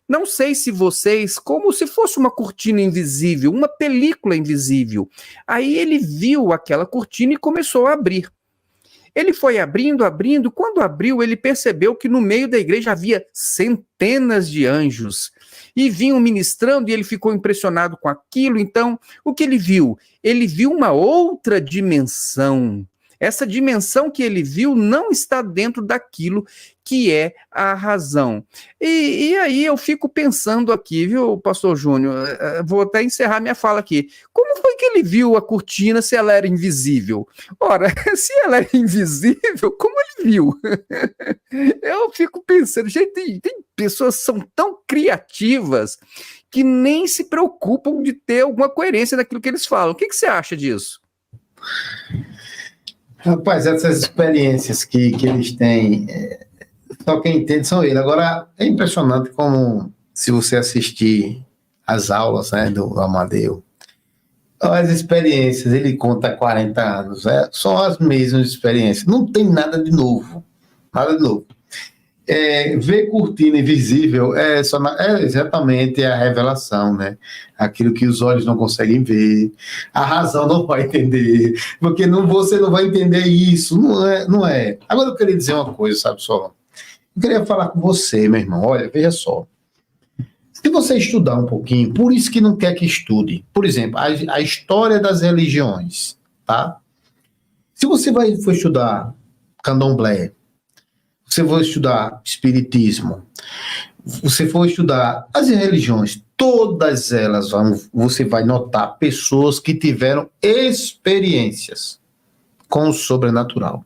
Não sei se vocês, como se fosse uma cortina invisível, uma película invisível. Aí ele viu aquela cortina e começou a abrir. Ele foi abrindo, abrindo. Quando abriu, ele percebeu que no meio da igreja havia centenas de anjos. E vinham ministrando e ele ficou impressionado com aquilo. Então, o que ele viu? Ele viu uma outra dimensão. Essa dimensão que ele viu não está dentro daquilo que é a razão. E aí eu fico pensando aqui, viu, pastor Júnior? Vou até encerrar minha fala aqui. Como foi que ele viu a cortina se ela era invisível? Ora, se ela era invisível, como ele viu? Eu fico pensando, gente, tem pessoas que são tão criativas que nem se preocupam de ter alguma coerência naquilo que eles falam. O que você acha disso? Rapaz, essas experiências que eles têm, só quem entende são eles. Agora, é impressionante como, se você assistir as aulas, né, do Amadeu, as experiências, ele conta há 40 anos, são as mesmas experiências, não tem nada de novo, nada de novo. Ver cortina invisível é exatamente a revelação, né? Aquilo que os olhos não conseguem ver, a razão não vai entender, porque você não vai entender isso, não é. Agora eu queria dizer uma coisa, sabe só? Eu queria falar com você, meu irmão, olha, veja só. Se você estudar um pouquinho, por isso que não quer que estude, por exemplo, a história das religiões, tá? Se você for estudar candomblé, você for estudar espiritismo, você for estudar as religiões, todas elas você vai notar pessoas que tiveram experiências com o sobrenatural.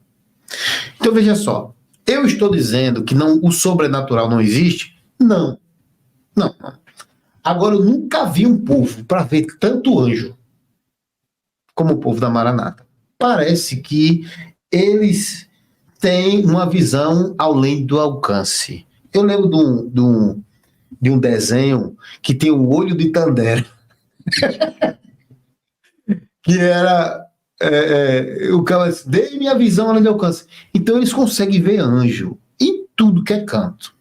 Então veja só, eu estou dizendo que o sobrenatural não existe? Não. Agora eu nunca vi um povo para ver tanto anjo como o povo da Maranata. Parece que eles tem uma visão além do alcance. Eu lembro de um desenho que tem o olho de Tandera, que era o cara disse, dei minha visão além do alcance. Então eles conseguem ver anjo em tudo que é canto.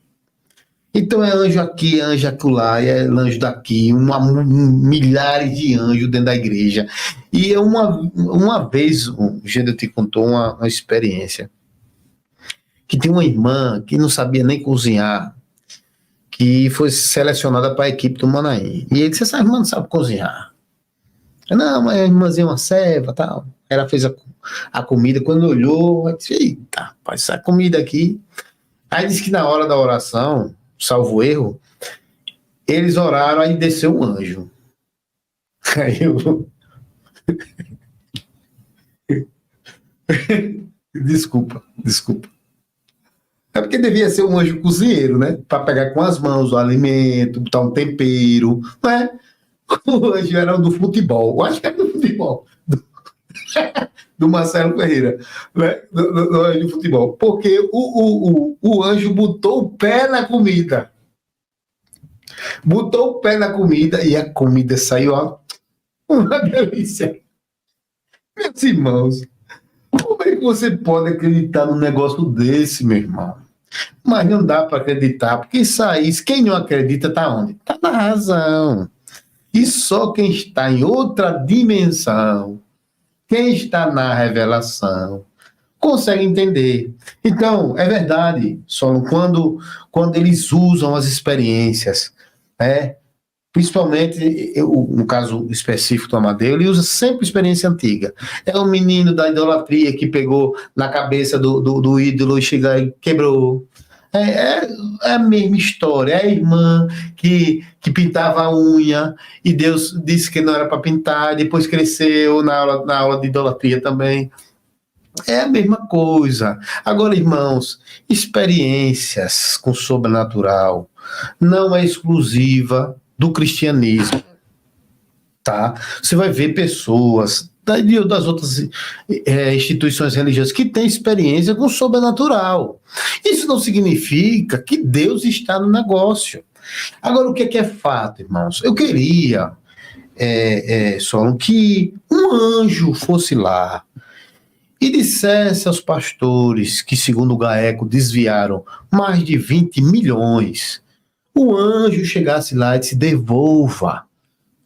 Então é anjo aqui, é anjo acolá, é anjo daqui, milhares de anjos dentro da igreja. E uma vez o Gênero te contou uma experiência que tem uma irmã que não sabia nem cozinhar, que foi selecionada para a equipe do Manaim. E ele disse, essa irmã não sabe cozinhar. Não, mas a irmãzinha é uma serva, tal. Ela fez a comida, quando olhou, ela disse, eita, rapaz, essa comida aqui. Aí disse que na hora da oração, salvo erro, eles oraram, aí desceu um anjo. Aí eu... Desculpa. É porque devia ser um anjo cozinheiro, né? Para pegar com as mãos o alimento, botar um tempero, não é? O anjo era do futebol. Eu acho que era do futebol. Do Marcelo Ferreira, né? Do anjo do futebol. Porque o anjo botou o pé na comida. Botou o pé na comida e a comida saiu, ó, uma delícia. Meus irmãos, como é que você pode acreditar num negócio desse, meu irmão? Mas não dá para acreditar, porque isso aí, quem não acredita está onde? Está na razão. E só quem está em outra dimensão, quem está na revelação, consegue entender. Então, é verdade, só quando eles usam as experiências, principalmente, no caso específico do Amadeu, ele usa sempre experiência antiga. É o menino da idolatria que pegou na cabeça do ídolo e chegou e quebrou. É a mesma história. É a irmã que pintava a unha e Deus disse que não era para pintar, depois cresceu na aula de idolatria também. É a mesma coisa. Agora, irmãos, experiências com sobrenatural não é exclusiva do cristianismo, tá? Você vai ver pessoas das outras instituições religiosas que têm experiência com o sobrenatural. Isso não significa que Deus está no negócio. Agora, o que é fato, irmãos? Eu queria Solon, que um anjo fosse lá e dissesse aos pastores que, segundo o GAECO, desviaram mais de 20 milhões, o anjo chegasse lá e disse: devolva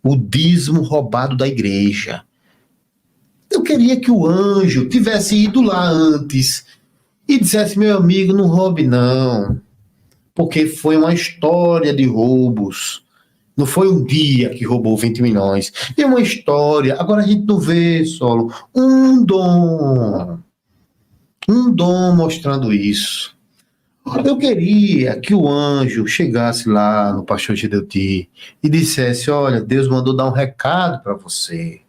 o dízimo roubado da igreja. Eu queria que o anjo tivesse ido lá antes e dissesse: meu amigo, não roube não, porque foi uma história de roubos. Não foi um dia que roubou 20 milhões. É uma história. Agora a gente não vê, Solo, um dom mostrando isso. Eu queria que o anjo chegasse lá no pastor Gedeuti e dissesse: olha, Deus mandou dar um recado para você.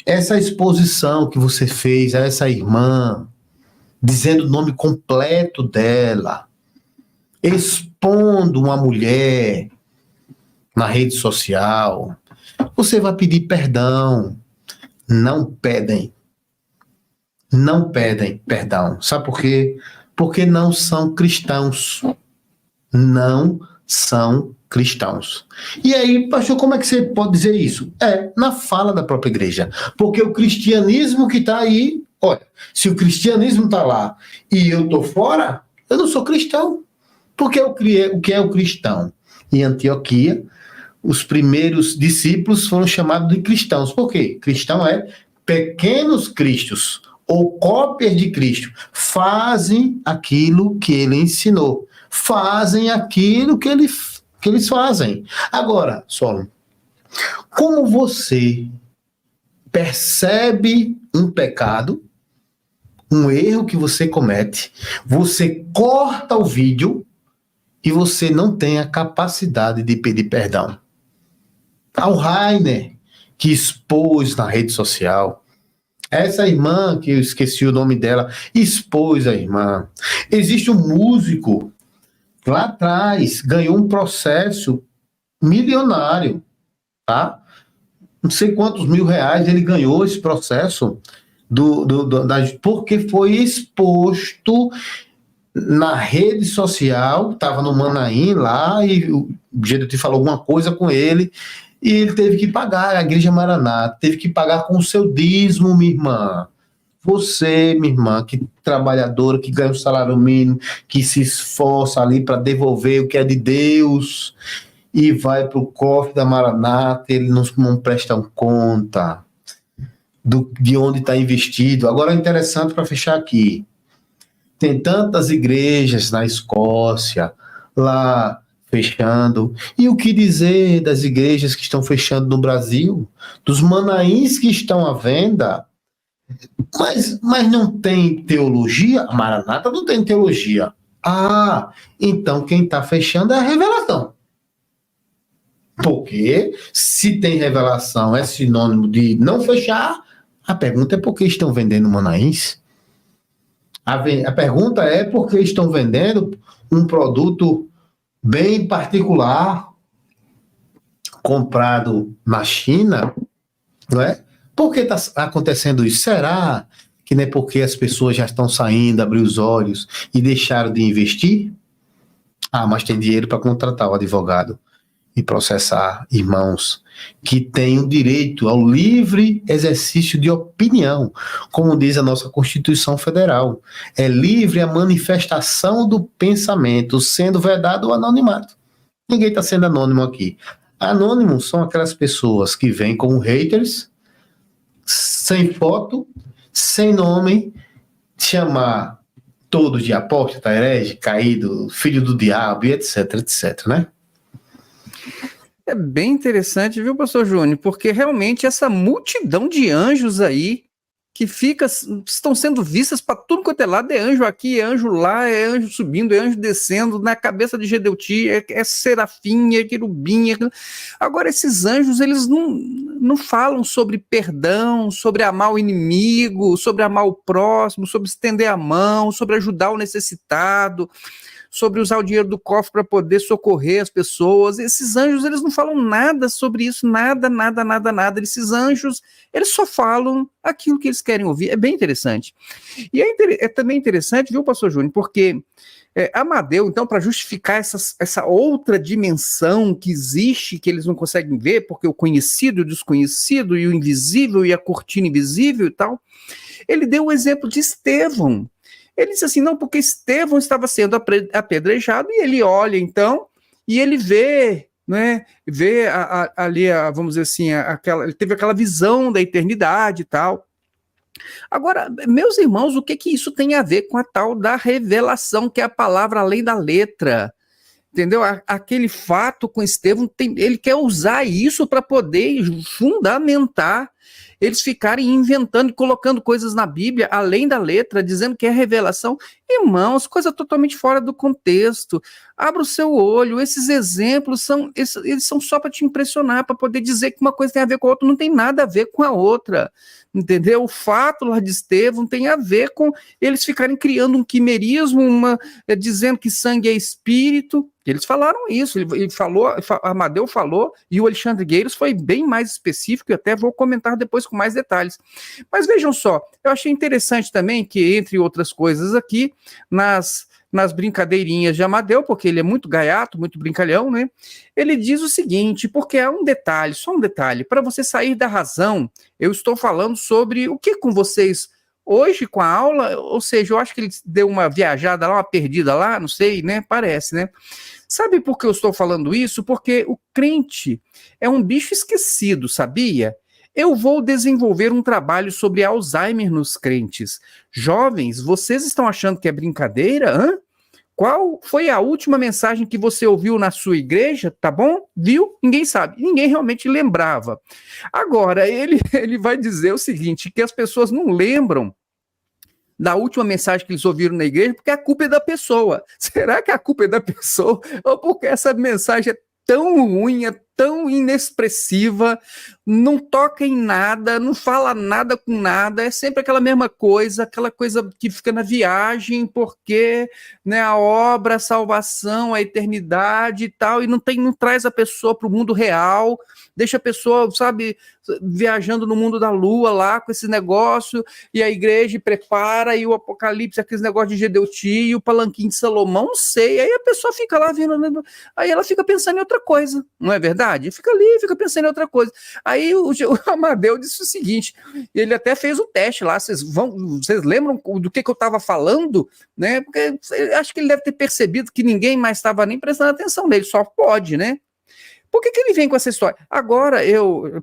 Essa exposição que você fez a essa irmã, dizendo o nome completo dela, expondo uma mulher na rede social, você vai pedir perdão. Não pedem perdão. Sabe por quê? Porque não são cristãos. Não são cristãos. E aí, pastor, como é que você pode dizer isso? Na fala da própria igreja. Porque o cristianismo que está aí, olha, se o cristianismo está lá e eu estou fora, eu não sou cristão. Porque o que é o cristão? Em Antioquia, os primeiros discípulos foram chamados de cristãos. Por quê? Cristão é pequenos cristos, ou cópias de Cristo. Fazem aquilo que ele ensinou. Fazem aquilo que eles fazem. Agora, Solon, como você percebe um pecado, um erro que você comete, você corta o vídeo e você não tem a capacidade de pedir perdão? Ao Rainer, que expôs na rede social, essa irmã, que eu esqueci o nome dela, expôs a irmã. Existe um músico, lá atrás, ganhou um processo milionário, tá? Não sei quantos R$1.000 ele ganhou esse processo, porque foi exposto na rede social, estava no Manaim lá, e o Gedeuti falou alguma coisa com ele, e ele teve que pagar, a Igreja Maranata teve que pagar com o seu dízimo, minha irmã. Você, minha irmã, que trabalhadora, que ganha um salário mínimo, que se esforça ali para devolver o que é de Deus, e vai para o cofre da Maranata, eles não prestam conta de onde está investido. Agora é interessante, para fechar aqui, tem tantas igrejas na Escócia, lá fechando. E o que dizer das igrejas que estão fechando no Brasil? Dos Manaíns que estão à venda? Mas não tem teologia? A Maranata não tem teologia. Ah, então quem está fechando é a revelação. Porque se tem revelação é sinônimo de não fechar, a pergunta é por que estão vendendo Manaíns? A pergunta é por que estão vendendo um produto bem particular, comprado na China, não é? Por que está acontecendo isso? Será que não é porque as pessoas já estão saindo, abrir os olhos e deixaram de investir? Ah, mas tem dinheiro para contratar o advogado e processar irmãos que têm o direito ao livre exercício de opinião, como diz a nossa Constituição Federal. É livre a manifestação do pensamento, sendo vedado o anonimato. Ninguém está sendo anônimo aqui. Anônimos são aquelas pessoas que vêm como haters, sem foto, sem nome, chamar todos de apóstata, herege, caído, filho do diabo, e etc, etc, né? É bem interessante, viu, pastor Júnior? Porque realmente essa multidão de anjos aí que estão sendo vistas para tudo quanto é lado, é anjo aqui, é anjo lá, é anjo subindo, é anjo descendo, na cabeça de Gedeuti, é serafim, é querubim. Agora, esses anjos, eles não falam sobre perdão, sobre amar o inimigo, sobre amar o próximo, sobre estender a mão, sobre ajudar o necessitado, sobre usar o dinheiro do cofre para poder socorrer as pessoas. Esses anjos, eles não falam nada sobre isso, nada. Esses anjos, eles só falam aquilo que eles querem ouvir. É bem interessante. E é também interessante, viu, pastor Júnior, porque Amadeu, então, para justificar essa outra dimensão que existe, que eles não conseguem ver, porque o conhecido, o desconhecido, e o invisível, e a cortina invisível e tal, ele deu o exemplo de Estevão. Ele disse assim, não, porque Estevão estava sendo apedrejado, e ele olha, então, e ele vê, né, ali, vamos dizer assim, ele teve aquela visão da eternidade e tal. Agora, meus irmãos, o que isso tem a ver com a tal da revelação, que é a palavra além da letra? Entendeu? Aquele fato com Estevão, ele quer usar isso para poder fundamentar eles ficarem inventando e colocando coisas na Bíblia, além da letra, dizendo que é revelação. Irmãos, coisa totalmente fora do contexto. Abra o seu olho, esses exemplos eles são só para te impressionar, para poder dizer que uma coisa tem a ver com a outra, não tem nada a ver com a outra. Entendeu? O fato lá de Estevão tem a ver com eles ficarem criando um quimerismo, dizendo que sangue é espírito. Eles falaram isso, ele falou, Amadeu falou, e o Alexandre Gueiros foi bem mais específico, e até vou comentar depois com mais detalhes. Mas vejam só, eu achei interessante também que, entre outras coisas aqui, nas brincadeirinhas de Amadeu, porque ele é muito gaiato, muito brincalhão, né? Ele diz o seguinte, porque há um detalhe, só um detalhe, para você sair da razão, eu estou falando sobre o que com vocês hoje com a aula, ou seja, eu acho que ele deu uma viajada lá, uma perdida lá, não sei, né? Parece, né? Sabe por que eu estou falando isso? Porque o crente é um bicho esquecido, sabia? Eu vou desenvolver um trabalho sobre Alzheimer nos crentes. Jovens, vocês estão achando que é brincadeira? Hã? Qual foi a última mensagem que você ouviu na sua igreja? Tá bom? Viu? Ninguém sabe. Ninguém realmente lembrava. Agora, ele vai dizer o seguinte, que as pessoas não lembram da última mensagem que eles ouviram na igreja, porque a culpa é da pessoa. Será que a culpa é da pessoa? Ou porque essa mensagem é tão ruim, é tão inexpressiva, não toca em nada, não fala nada com nada, é sempre aquela mesma coisa, aquela coisa que fica na viagem, porque, né, a obra, a salvação, a eternidade e tal, e não traz a pessoa para o mundo real, deixa a pessoa, sabe, viajando no mundo da lua lá, com esse negócio, e a igreja prepara, e o Apocalipse, aqueles negócios de Gedeuti, e o palanquim de Salomão, não sei, aí a pessoa fica lá vendo, aí ela fica pensando em outra coisa, não é verdade? Fica ali, fica pensando em outra coisa. Aí o Amadeu disse o seguinte, ele até fez um teste lá, vocês lembram do que eu estava falando? Né? Porque acho que ele deve ter percebido que ninguém mais estava nem prestando atenção nele, só pode, né? Por que ele vem com essa história? Agora,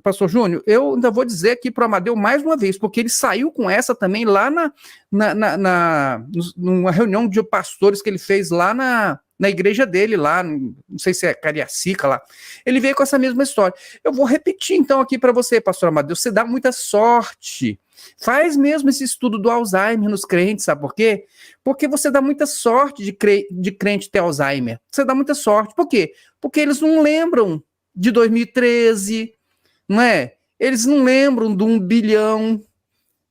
pastor Júnior, eu ainda vou dizer aqui para o Amadeu mais uma vez, porque ele saiu com essa também lá numa reunião de pastores que ele fez lá na igreja dele, lá, não sei se é Cariacica lá, ele veio com essa mesma história. Eu vou repetir então aqui para você, pastor Amadeu, você dá muita sorte, faz mesmo esse estudo do Alzheimer nos crentes, sabe por quê? Porque você dá muita sorte de crente ter Alzheimer, você dá muita sorte, por quê? Porque eles não lembram de 2013, não é? Eles não lembram do 1 bilhão,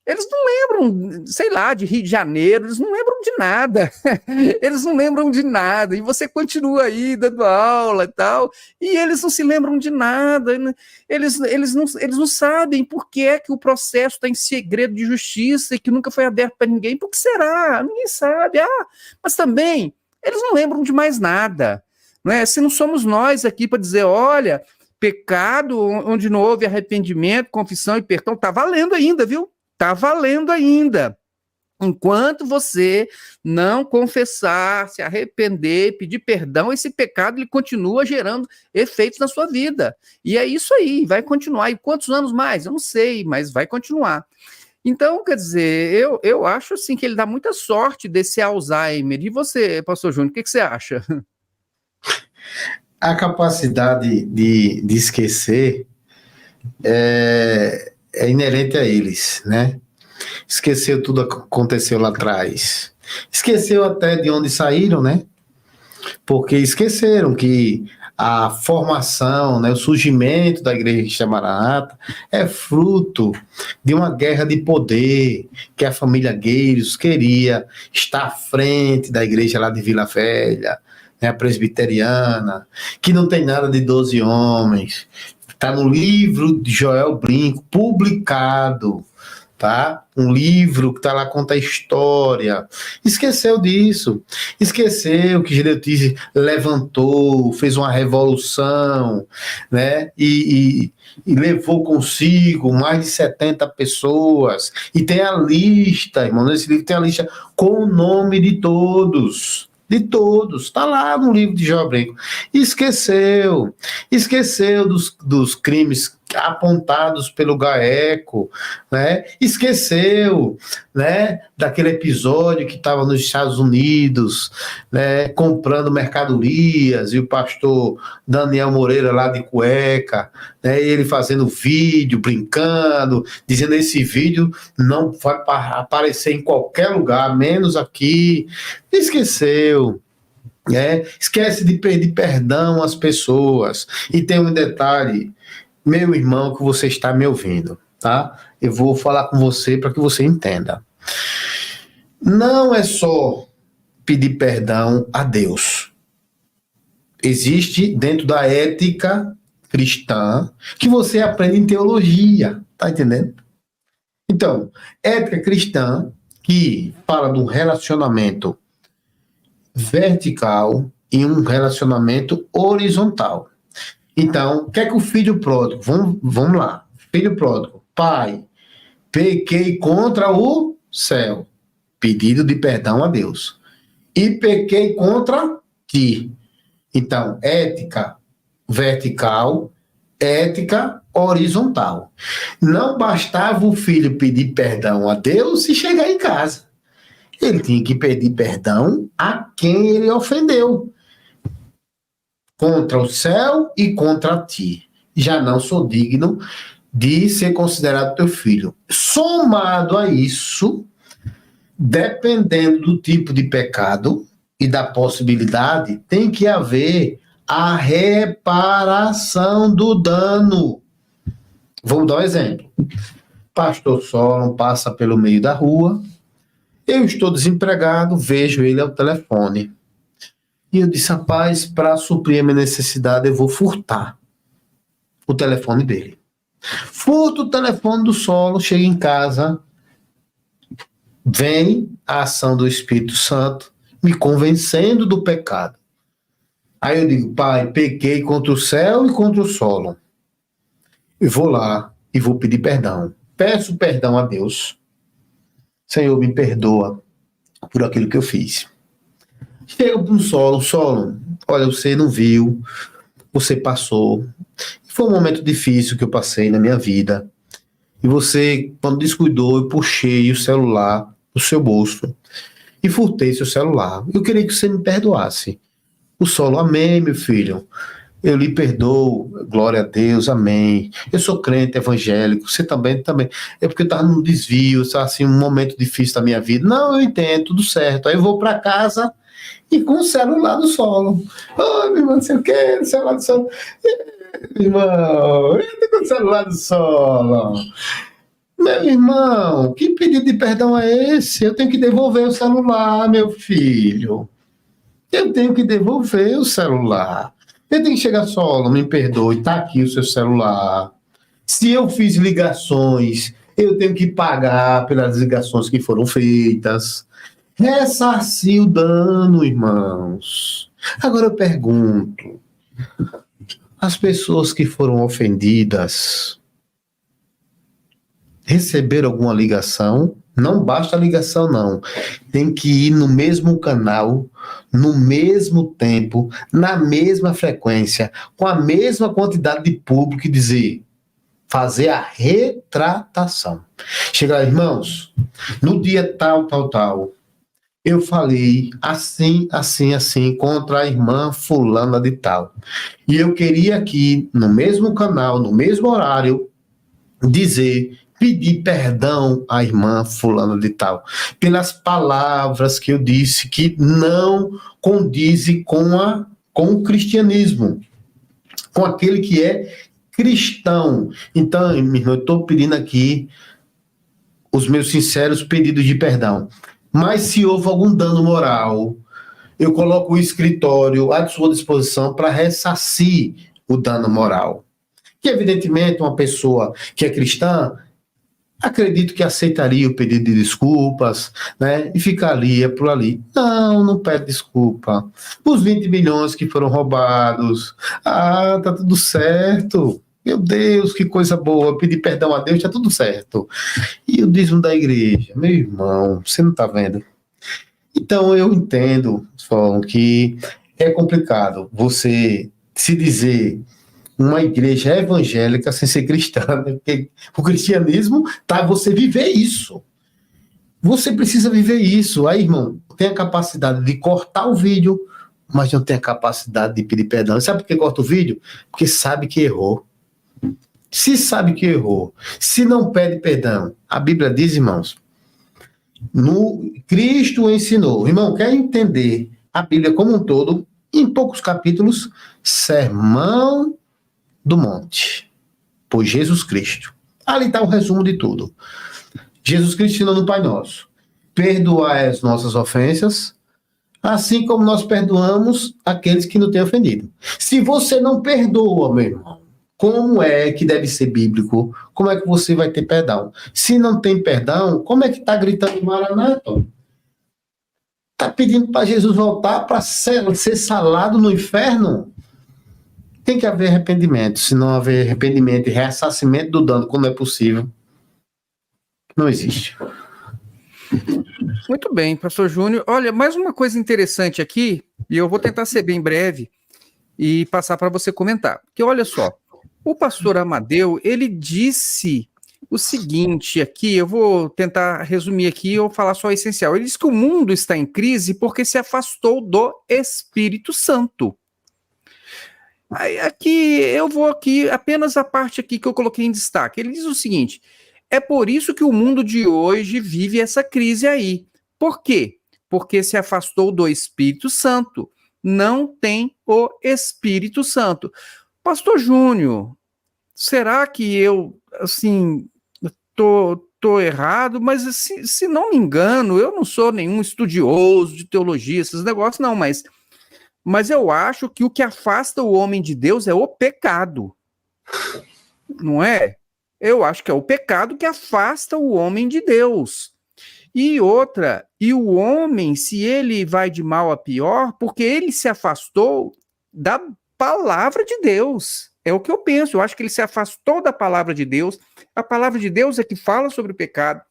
eles não lembram, sei lá, de Rio de Janeiro, eles não lembram de nada, eles não lembram de nada, e você continua aí dando aula e tal, e eles não se lembram de nada, eles não sabem por que é que o processo está em segredo de justiça e que nunca foi aberto para ninguém, por que será? Ninguém sabe, mas também, eles não lembram de mais nada, não é? Se não somos nós aqui para dizer, olha, pecado onde não houve arrependimento, confissão e perdão, está valendo ainda, viu? Está valendo ainda. Enquanto você não confessar, se arrepender, pedir perdão, esse pecado ele continua gerando efeitos na sua vida. E é isso aí, vai continuar. E quantos anos mais? Eu não sei, mas vai continuar. Então, quer dizer, eu acho assim que ele dá muita sorte desse Alzheimer. E você, pastor Júnior, o que você acha? A capacidade de esquecer é inerente a eles, né? Esqueceu tudo que aconteceu lá atrás. Esqueceu até de onde saíram, né? Porque esqueceram que a formação, né, o surgimento da Igreja Cristã Maranata é fruto de uma guerra de poder que a família Gueiros queria estar à frente da igreja lá de Vila Velha, né, a presbiteriana, que não tem nada de 12 homens. Está no livro de Joel Brinco, publicado, tá? Um livro que está lá, conta a história. Esqueceu disso. Esqueceu que Gideotis levantou, fez uma revolução, né? E levou consigo mais de 70 pessoas. E tem a lista, irmão, nesse livro tem a lista com o nome de todos. De todos, está lá no livro de Joel Brinco. Esqueceu dos crimes apontados pelo GAECO, né? Esqueceu, né, daquele episódio que estava nos Estados Unidos, né, comprando mercadorias, e o pastor Daniel Moreira lá de cueca, né, ele fazendo vídeo, brincando, dizendo esse vídeo não vai aparecer em qualquer lugar, menos aqui. Esqueceu. Esquece de pedir perdão às pessoas. E tem um detalhe, meu irmão, que você está me ouvindo, tá? Eu vou falar com você para que você entenda. Não é só pedir perdão a Deus. Existe dentro da ética cristã que você aprende em teologia, tá entendendo? Então, ética cristã que fala de um relacionamento vertical e um relacionamento horizontal. Então, o que é que o filho pródigo? Vamos lá. Filho pródigo. Pai, pequei contra o céu. Pedido de perdão a Deus. E pequei contra ti. Então, ética vertical, ética horizontal. Não bastava o filho pedir perdão a Deus e chegar em casa. Ele tinha que pedir perdão a quem ele ofendeu. Contra o céu e contra ti. Já não sou digno de ser considerado teu filho. Somado a isso, dependendo do tipo de pecado e da possibilidade, tem que haver a reparação do dano. Vamos dar um exemplo. Pastor Solon passa pelo meio da rua, eu estou desempregado, vejo ele ao telefone. E eu disse, rapaz, para suprir a minha necessidade, eu vou furtar o telefone dele. Furto o telefone do Solo, chego em casa, vem a ação do Espírito Santo, me convencendo do pecado. Aí eu digo, pai, pequei contra o céu e contra o Solo. Eu vou lá e vou pedir perdão. Peço perdão a Deus. Senhor, me perdoa por aquilo que eu fiz. Chego para o Solo, olha, você não viu, você passou. Foi um momento difícil que eu passei na minha vida. E você, quando descuidou, eu puxei o celular do seu bolso e furtei seu celular. Eu queria que você me perdoasse. O Solo, amém, meu filho. Eu lhe perdoo, glória a Deus, amém. Eu sou crente evangélico, você também. É porque eu estava num desvio, assim, um momento difícil da minha vida. Não, eu entendo, tudo certo. Aí eu vou para casa e com o celular do Solo. Ai, meu irmão, não sei o quê, o celular do Solo. Irmão, eu tô com o celular do Solo. Meu irmão, que pedido de perdão é esse? Eu tenho que devolver o celular, meu filho. Eu tenho que devolver o celular. Eu tenho que chegar, Solo, me perdoe, tá aqui o seu celular. Se eu fiz ligações, eu tenho que pagar pelas ligações que foram feitas. Ressarcir o dano, irmãos. Agora eu pergunto, as pessoas que foram ofendidas receberam alguma ligação? Não basta a ligação, não. Tem que ir no mesmo canal, no mesmo tempo, na mesma frequência, com a mesma quantidade de público e dizer, fazer a retratação. Chegar, irmãos, no dia tal, eu falei assim contra a irmã fulana de tal. E eu queria aqui, no mesmo canal, no mesmo horário, pedir perdão à irmã fulana de tal, pelas palavras que eu disse que não condizem com o cristianismo. com aquele que é cristão. Então, meu irmão, eu estou pedindo aqui os meus sinceros pedidos de perdão. Mas se houve algum dano moral, eu coloco o escritório à sua disposição para ressarcir o dano moral. Que, evidentemente, uma pessoa que é cristã, acredito que aceitaria o pedido de desculpas, né? E ficaria por ali. Não pede desculpa. Os 20 milhões que foram roubados. Tá tudo certo. Meu Deus, que coisa boa. Pedir perdão a Deus, tá tudo certo. E o dízimo da igreja? Meu irmão, você não tá vendo? Então, eu entendo, pessoal, que é complicado você se dizer uma igreja evangélica sem ser cristã, né? Porque o cristianismo tá você viver isso. Você precisa viver isso. Aí, irmão, tem a capacidade de cortar o vídeo, mas não tem a capacidade de pedir perdão. Sabe por que corta o vídeo? Porque sabe que errou. Se sabe que errou, se não pede perdão, a Bíblia diz, irmãos, Cristo ensinou. Irmão, quer entender a Bíblia como um todo, em poucos capítulos, Sermão do Monte, por Jesus Cristo. Ali está o resumo de tudo. Jesus Cristo ensinou no Pai Nosso: perdoai as nossas ofensas, assim como nós perdoamos aqueles que nos têm ofendido. Se você não perdoa, meu irmão, como é que deve ser bíblico? Como é que você vai ter perdão? Se não tem perdão, como é que está gritando Maranata? Está pedindo para Jesus voltar para ser salado no inferno? Tem que haver arrependimento. Se não haver arrependimento e ressarcimento do dano, quando é possível, não existe. Muito bem, pastor Júnior. Olha, mais uma coisa interessante aqui, e eu vou tentar ser bem breve e passar para você comentar. Porque olha só, o pastor Amadeu, ele disse o seguinte aqui, eu vou tentar resumir aqui ou falar só o essencial. Ele disse que o mundo está em crise porque se afastou do Espírito Santo. Aqui, eu vou aqui, apenas a parte aqui que eu coloquei em destaque. Ele diz o seguinte: é por isso que o mundo de hoje vive essa crise aí. Por quê? Porque se afastou do Espírito Santo. Não tem o Espírito Santo. Pastor Júnior, será que eu, assim, tô errado? Mas, se não me engano, eu não sou nenhum estudioso de teologia, esses negócios não, mas eu acho que o que afasta o homem de Deus é o pecado. Não é? Eu acho que é o pecado que afasta o homem de Deus. E outra, e o homem, se ele vai de mal a pior, porque ele se afastou da palavra de Deus. É o que eu penso. Eu acho que ele se afastou da palavra de Deus. A palavra de Deus é que fala sobre o pecado.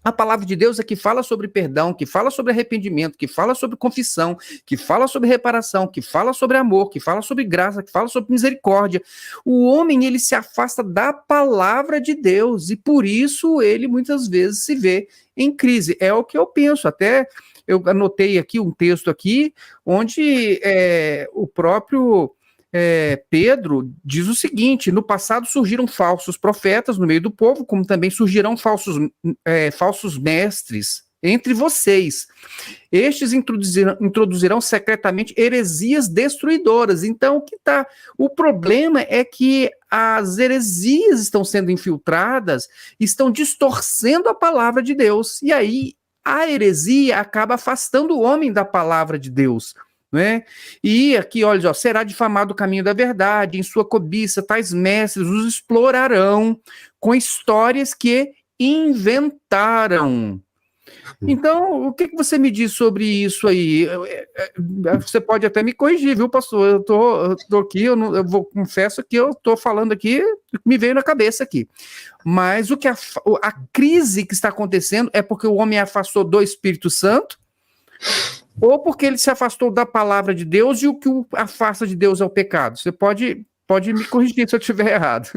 A palavra de Deus é que fala sobre perdão, que fala sobre arrependimento, que fala sobre confissão, que fala sobre reparação, que fala sobre amor, que fala sobre graça, que fala sobre misericórdia. O homem, ele se afasta da palavra de Deus e por isso ele muitas vezes se vê em crise. É o que eu penso. Até eu anotei aqui um texto aqui onde o próprio Pedro diz o seguinte: no passado surgiram falsos profetas no meio do povo, como também surgirão falsos mestres entre vocês. Estes introduzirão secretamente heresias destruidoras. Então, o problema é que as heresias estão sendo infiltradas, estão distorcendo a palavra de Deus. E aí, a heresia acaba afastando o homem da palavra de Deus. Né? E aqui, olha, será difamado o caminho da verdade, em sua cobiça, tais mestres os explorarão com histórias que inventaram. Então, o que você me diz sobre isso aí? Você pode até me corrigir, viu, pastor? Eu tô aqui, confesso que eu estou falando aqui, me veio na cabeça aqui. Mas a crise que está acontecendo é porque o homem afastou do Espírito Santo, ou porque ele se afastou da palavra de Deus, e o que o afasta de Deus é o pecado. Você pode me corrigir se eu estiver errado.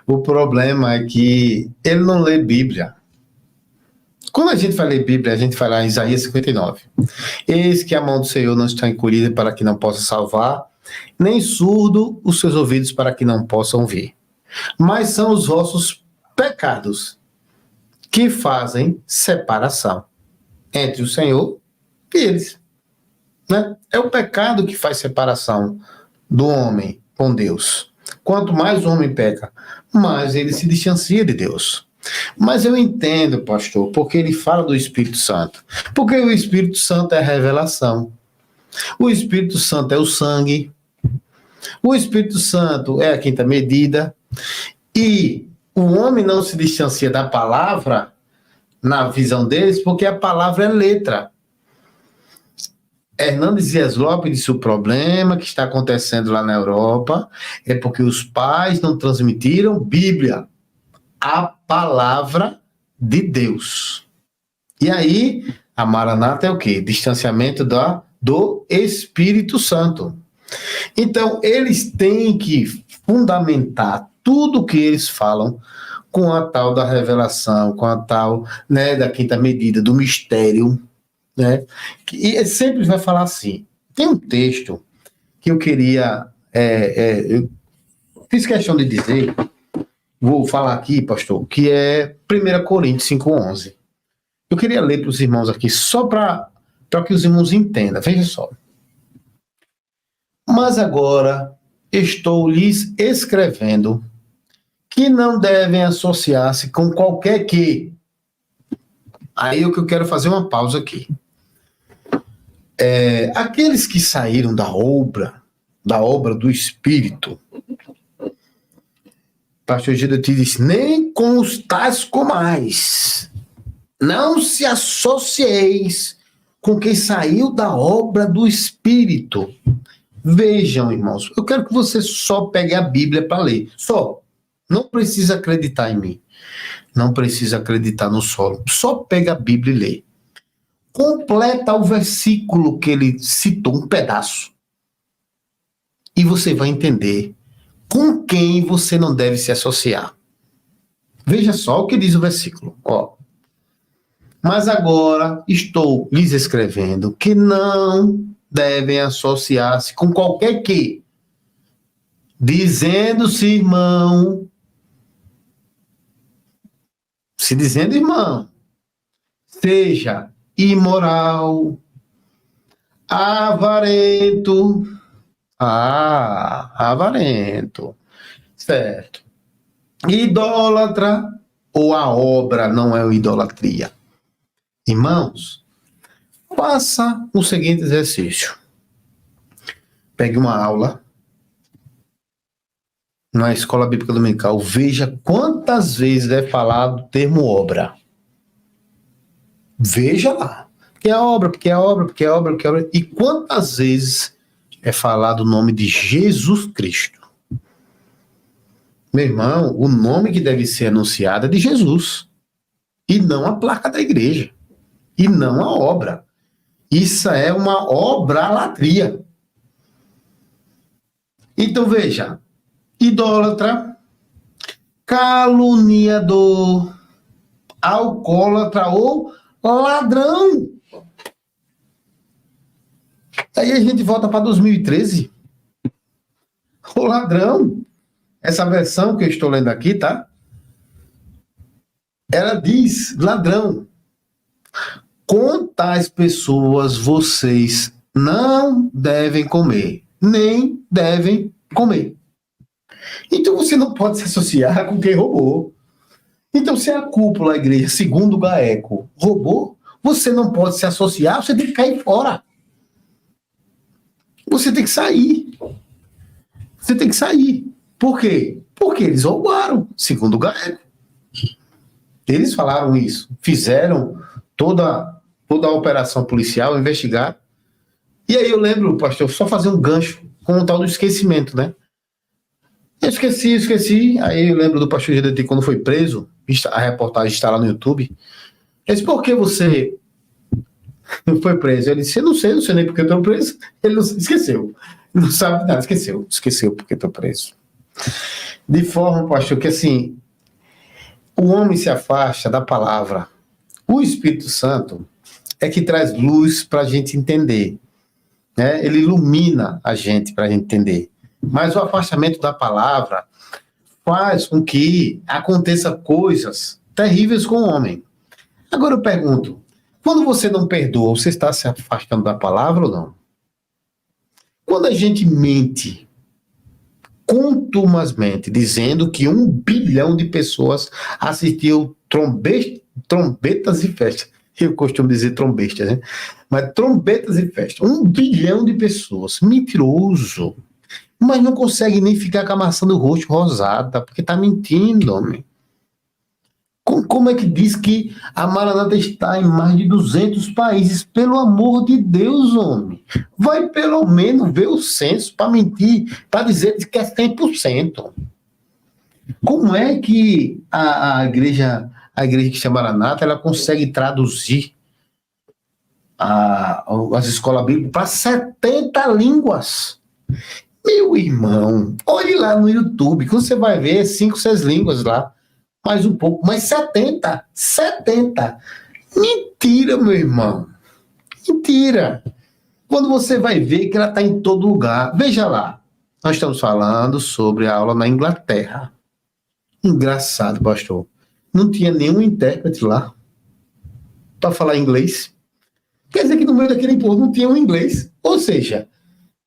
O problema é que ele não lê Bíblia. Quando a gente vai ler Bíblia, a gente vai lá em Isaías 59. Eis que a mão do Senhor não está encolhida para que não possa salvar, nem surdo os seus ouvidos para que não possam ver. Mas são os vossos pecados que fazem separação entre o Senhor e eles. Né? É o pecado que faz separação do homem com Deus. Quanto mais o homem peca, mais ele se distancia de Deus. Mas eu entendo, pastor, porque ele fala do Espírito Santo. Porque o Espírito Santo é a revelação. O Espírito Santo é o sangue. O Espírito Santo é a quinta medida. E o homem não se distancia da palavra, na visão deles, porque a palavra é letra. Hernandes Dias Lopes disse: o problema que está acontecendo lá na Europa é porque os pais não transmitiram Bíblia, a palavra de Deus. E aí, a Maranata é o quê? Distanciamento do Espírito Santo. Então, eles têm que fundamentar tudo que eles falam com a tal da revelação, com a tal, né, da quinta medida, do mistério, né? E sempre vai falar assim. Tem um texto que eu queria, eu fiz questão de dizer, vou falar aqui, pastor, que é 1 Coríntios 5:11. Eu queria ler para os irmãos aqui, só para que os irmãos entendam. Veja só. Mas agora estou lhes escrevendo que não devem associar-se com qualquer que. Aí o que eu quero fazer uma pausa aqui. Aqueles que saíram da obra do Espírito, pastor Gildo te disse, nem com os tais comais, não se associeis com quem saiu da obra do Espírito. Vejam, irmãos, eu quero que você só pegue a Bíblia para ler, só. Não precisa acreditar em mim. Não precisa acreditar no solo. Só pega a Bíblia e lê. Completa o versículo que ele citou, um pedaço. E você vai entender com quem você não deve se associar. Veja só o que diz o versículo. Ó. Mas agora estou lhes escrevendo que não devem associar-se com qualquer que, dizendo-se irmão, seja imoral, avarento, certo, idólatra, ou a obra não é idolatria. Irmãos, faça o seguinte exercício. Pegue uma aula na escola bíblica dominical, veja quantas vezes é falado o termo obra. Veja lá. Porque é obra, porque é obra, porque é obra, porque é obra. E quantas vezes é falado o nome de Jesus Cristo? Meu irmão, o nome que deve ser anunciado é de Jesus. E não a placa da igreja. E não a obra. Isso é uma obralatria. Então veja. Idólatra, caluniador, alcoólatra ou ladrão. Aí a gente volta para 2013. O ladrão. Essa versão que eu estou lendo aqui, tá? Ela diz, ladrão. Com tais pessoas vocês não devem comer, nem devem comer. Então você não pode se associar com quem roubou. Então se a cúpula da igreja, segundo o GAECO, roubou, você não pode se associar, você tem que cair fora. Você tem que sair. Você tem que sair. Por quê? Porque eles roubaram, segundo o GAECO. Eles falaram isso. Fizeram toda a operação policial, investigar. E aí eu lembro, pastor, só fazer um gancho com o tal do esquecimento, né? Eu esqueci. Aí eu lembro do pastor GDT quando foi preso, a reportagem está lá no YouTube. Ele disse, por que você foi preso? Ele disse, eu não sei nem porque eu estou preso. Ele não esqueceu. Ele não sabe nada, esqueceu porque estou preso. De forma, pastor, que assim, o homem se afasta da palavra. O Espírito Santo é que traz luz para a gente entender. Né? Ele ilumina a gente para a gente entender. Mas o afastamento da palavra faz com que aconteça coisas terríveis com o homem. Agora eu pergunto, quando você não perdoa, você está se afastando da palavra ou não? Quando a gente mente, contumazmente, dizendo que 1 bilhão de pessoas assistiam trombetas e festas. Eu costumo dizer trombestas, né? Mas trombetas e festas. 1 bilhão de pessoas. Mentiroso. Mas não consegue nem ficar com a maçã do rosto rosada, porque tá mentindo, homem. Como é que diz que a Maranata está em mais de 200 países? Pelo amor de Deus, homem. Vai pelo menos ver o censo para mentir, para dizer que é 100%. Como é que a igreja que chama Maranata, ela consegue traduzir as escolas bíblicas para 70 línguas? Meu irmão, olhe lá no YouTube, que você vai ver 5, 6 línguas lá. Mais um pouco, mas 70. Mentira, meu irmão. Mentira. Quando você vai ver que ela está em todo lugar. Veja lá, nós estamos falando sobre a aula na Inglaterra. Engraçado, pastor. Não tinha nenhum intérprete lá para falar inglês. Quer dizer que no meio daquele povo não tinha um inglês. Ou seja,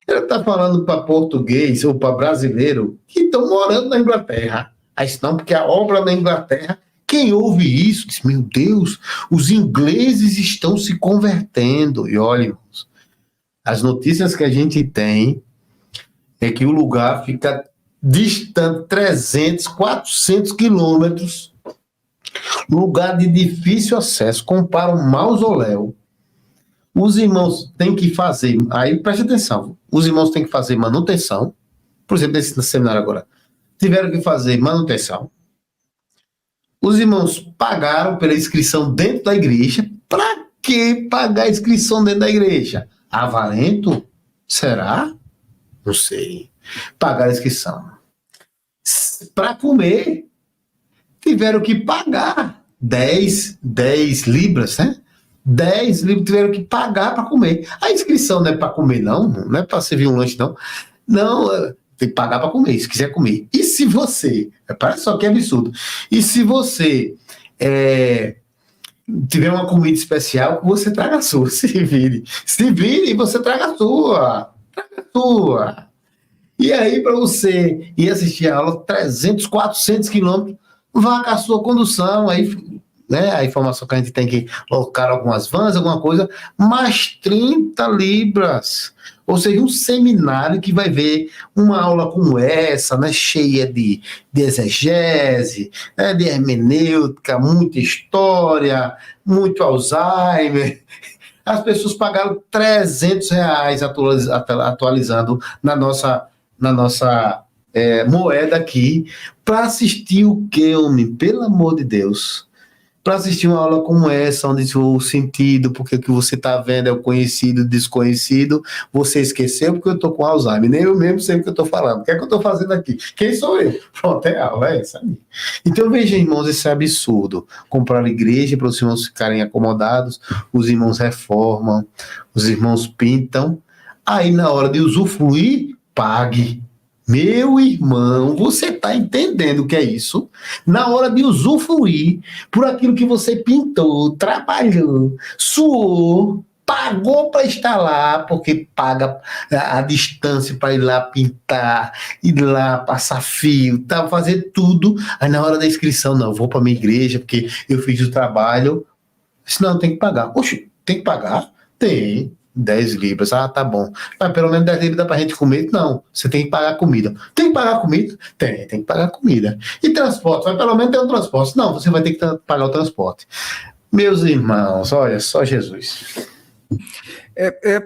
ela está falando para português ou para brasileiro que estão morando na Inglaterra. Aí não, porque a obra na Inglaterra, quem ouve isso diz, meu Deus, os ingleses estão se convertendo. E olha, irmãos, as notícias que a gente tem é que o lugar fica distante 300, 400 quilômetros, lugar de difícil acesso, compara um mausoléu. Os irmãos têm que fazer, aí preste atenção, os irmãos têm que fazer manutenção, por exemplo, nesse seminário agora, tiveram que fazer manutenção. Os irmãos pagaram pela inscrição dentro da igreja. Para que pagar a inscrição dentro da igreja? Avarento? Será? Não sei. Pagaram a inscrição. Para comer, tiveram que pagar 10 libras, né? 10 libras tiveram que pagar para comer. A inscrição não é para comer, não é para servir um lanche, não. Não, tem que pagar para comer, se quiser comer. E se você, parece só que é absurdo, e se você tiver uma comida especial, você traga a sua, se vire e você traga a sua. E aí, para você ir assistir a aula, 300, 400 quilômetros, vá com a sua condução, aí, né, a informação que a gente tem que locar algumas vans, alguma coisa, mais 30 libras. Ou seja, um seminário que vai ver uma aula como essa, né, cheia de exegese, né, de hermenêutica, muita história, muito Alzheimer. As pessoas pagaram R$300 atualizando na nossa moeda aqui, para assistir o quê, homem? Pelo amor de Deus. Para assistir uma aula como essa, onde o sentido, porque o que você está vendo é o conhecido, o desconhecido, você esqueceu porque eu estou com Alzheimer, nem eu mesmo sei o que eu estou falando. O que é que eu estou fazendo aqui? Quem sou eu? Pronto, é a aula, é essa aí. Então, veja, irmãos, esse absurdo. Comprar igreja para os irmãos ficarem acomodados, os irmãos reformam, os irmãos pintam, aí na hora de usufruir, pague. Meu irmão, você está entendendo o que é isso? Na hora de usufruir por aquilo que você pintou, trabalhou, suou, pagou para estar lá, porque paga a distância para ir lá pintar, ir lá passar fio, tá, fazer tudo. Aí na hora da inscrição, não, vou para minha igreja porque eu fiz o trabalho. Senão tem que pagar. Oxe, tem que pagar? Tem. 10 libras, tá bom. Mas pelo menos 10 libras dá pra gente comer? Não, você tem que pagar comida. Tem que pagar comida? Tem que pagar comida. E transporte? Mas pelo menos tem um transporte. Não, você vai ter que pagar o transporte. Meus irmãos, olha, só Jesus.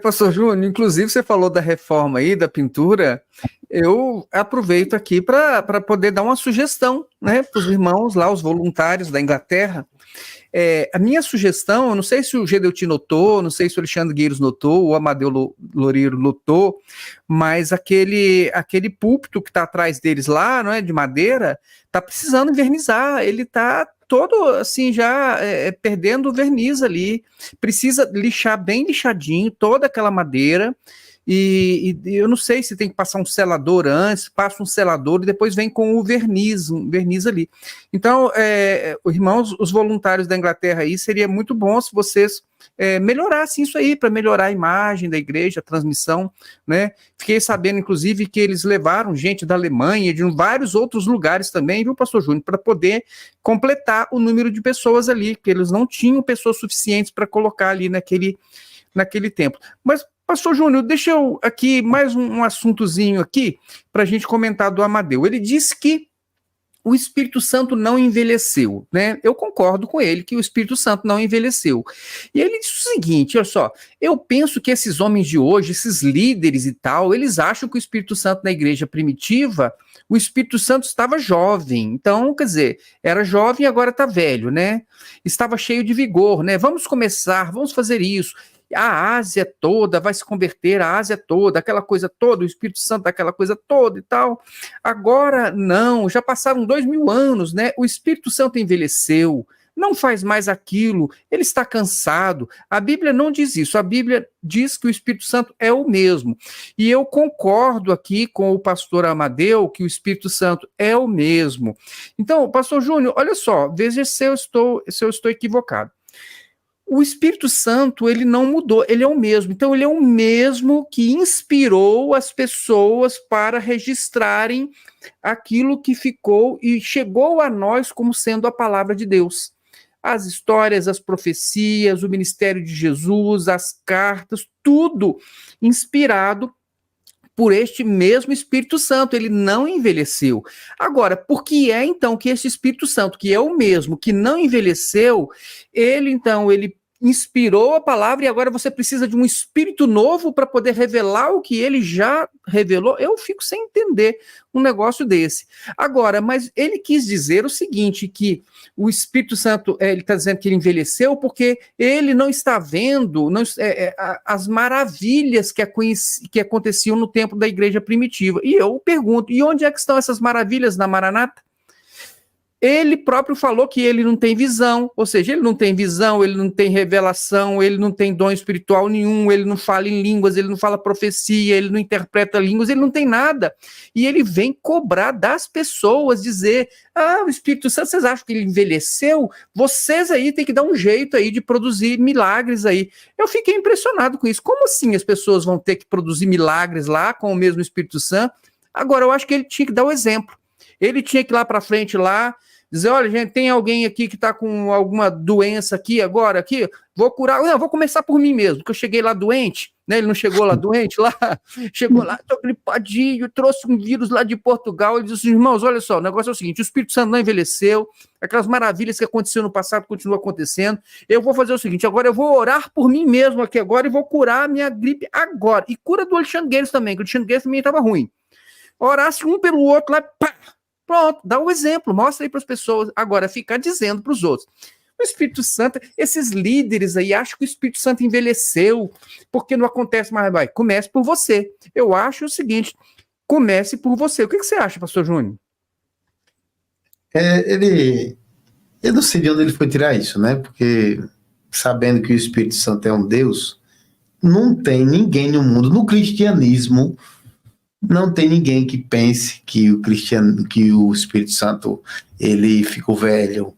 Pastor Júnior, inclusive você falou da reforma aí, da pintura, eu aproveito aqui para poder dar uma sugestão, né, para os irmãos lá, os voluntários da Inglaterra. A minha sugestão, eu não sei se o Gedeuti notou, não sei se o Alexandre Gueiros notou, o Amadeu Loureiro notou, mas aquele púlpito que está atrás deles lá, não é, de madeira, está precisando invernizar, ele está todo assim já perdendo o verniz ali, precisa lixar bem lixadinho toda aquela madeira e eu não sei se tem que passar um selador antes, passa um selador e depois vem com o verniz, um verniz ali. Então, irmãos, os voluntários da Inglaterra aí, seria muito bom se vocês melhorassem isso aí, para melhorar a imagem da igreja, a transmissão, né? Fiquei sabendo, inclusive, que eles levaram gente da Alemanha, de vários outros lugares também, viu, pastor Júnior, para poder completar o número de pessoas ali, que eles não tinham pessoas suficientes para colocar ali naquele templo. Mas, pastor Júnior, deixa eu aqui mais um assuntozinho aqui para a gente comentar do Amadeu. Ele disse que o Espírito Santo não envelheceu, né? Eu concordo com ele que o Espírito Santo não envelheceu. E ele disse o seguinte, olha só, eu penso que esses homens de hoje, esses líderes e tal, eles acham que o Espírito Santo na igreja primitiva, o Espírito Santo estava jovem. Então, quer dizer, era jovem e agora está velho, né? Estava cheio de vigor, né? Vamos começar, vamos fazer isso. A Ásia toda vai se converter, a Ásia toda, aquela coisa toda, o Espírito Santo, aquela coisa toda e tal. Agora, não, já passaram 2000 anos, né? O Espírito Santo envelheceu, não faz mais aquilo, ele está cansado. A Bíblia não diz isso, a Bíblia diz que o Espírito Santo é o mesmo. E eu concordo aqui com o pastor Amadeu que o Espírito Santo é o mesmo. Então, pastor Júnior, olha só, veja se eu estou equivocado. O Espírito Santo, ele não mudou, ele é o mesmo. Então, ele é o mesmo que inspirou as pessoas para registrarem aquilo que ficou e chegou a nós como sendo a palavra de Deus. As histórias, as profecias, o ministério de Jesus, as cartas, tudo inspirado por este mesmo Espírito Santo, ele não envelheceu. Agora, por que é então que esse Espírito Santo, que é o mesmo, que não envelheceu, ele inspirou a palavra e agora você precisa de um espírito novo para poder revelar o que ele já revelou? Eu fico sem entender um negócio desse. Agora, mas ele quis dizer o seguinte, que o Espírito Santo, ele está dizendo que ele envelheceu porque ele não está vendo as maravilhas que aconteciam no tempo da igreja primitiva. E eu pergunto, e onde é que estão essas maravilhas na Maranata? Ele próprio falou que ele não tem visão, ou seja, ele não tem visão, ele não tem revelação, ele não tem dom espiritual nenhum, ele não fala em línguas, ele não fala profecia, ele não interpreta línguas, ele não tem nada. E ele vem cobrar das pessoas, dizer, o Espírito Santo, vocês acham que ele envelheceu? Vocês aí têm que dar um jeito aí de produzir milagres aí. Eu fiquei impressionado com isso. Como assim as pessoas vão ter que produzir milagres lá com o mesmo Espírito Santo? Agora, eu acho que ele tinha que dar o exemplo. Ele tinha que ir lá para frente lá, dizer, olha, gente, tem alguém aqui que está com alguma doença aqui agora, aqui, vou curar, não, vou começar por mim mesmo, porque eu cheguei lá doente, né, ele não chegou lá doente lá, chegou lá, tô gripadinho, trouxe um vírus lá de Portugal, ele disse, irmãos, olha só, o negócio é o seguinte, o Espírito Santo não envelheceu, aquelas maravilhas que aconteceram no passado continuam acontecendo, eu vou fazer o seguinte, agora eu vou orar por mim mesmo aqui agora e vou curar a minha gripe agora, e cura do Alexandre Guedes também, que o Alexandre Guedes também estava ruim, orasse um pelo outro lá, pá, pronto, dá o exemplo, mostra aí para as pessoas. Agora, ficar dizendo para os outros. O Espírito Santo, esses líderes aí acham que o Espírito Santo envelheceu, porque não acontece mais. Vai, comece por você. Eu acho o seguinte, comece por você. O que você acha, pastor Júnior? Eu não sei de onde ele foi tirar isso, né? Porque, sabendo que o Espírito Santo é um Deus, não tem ninguém no mundo, no cristianismo, não tem ninguém que pense que o Espírito Santo ele ficou velho.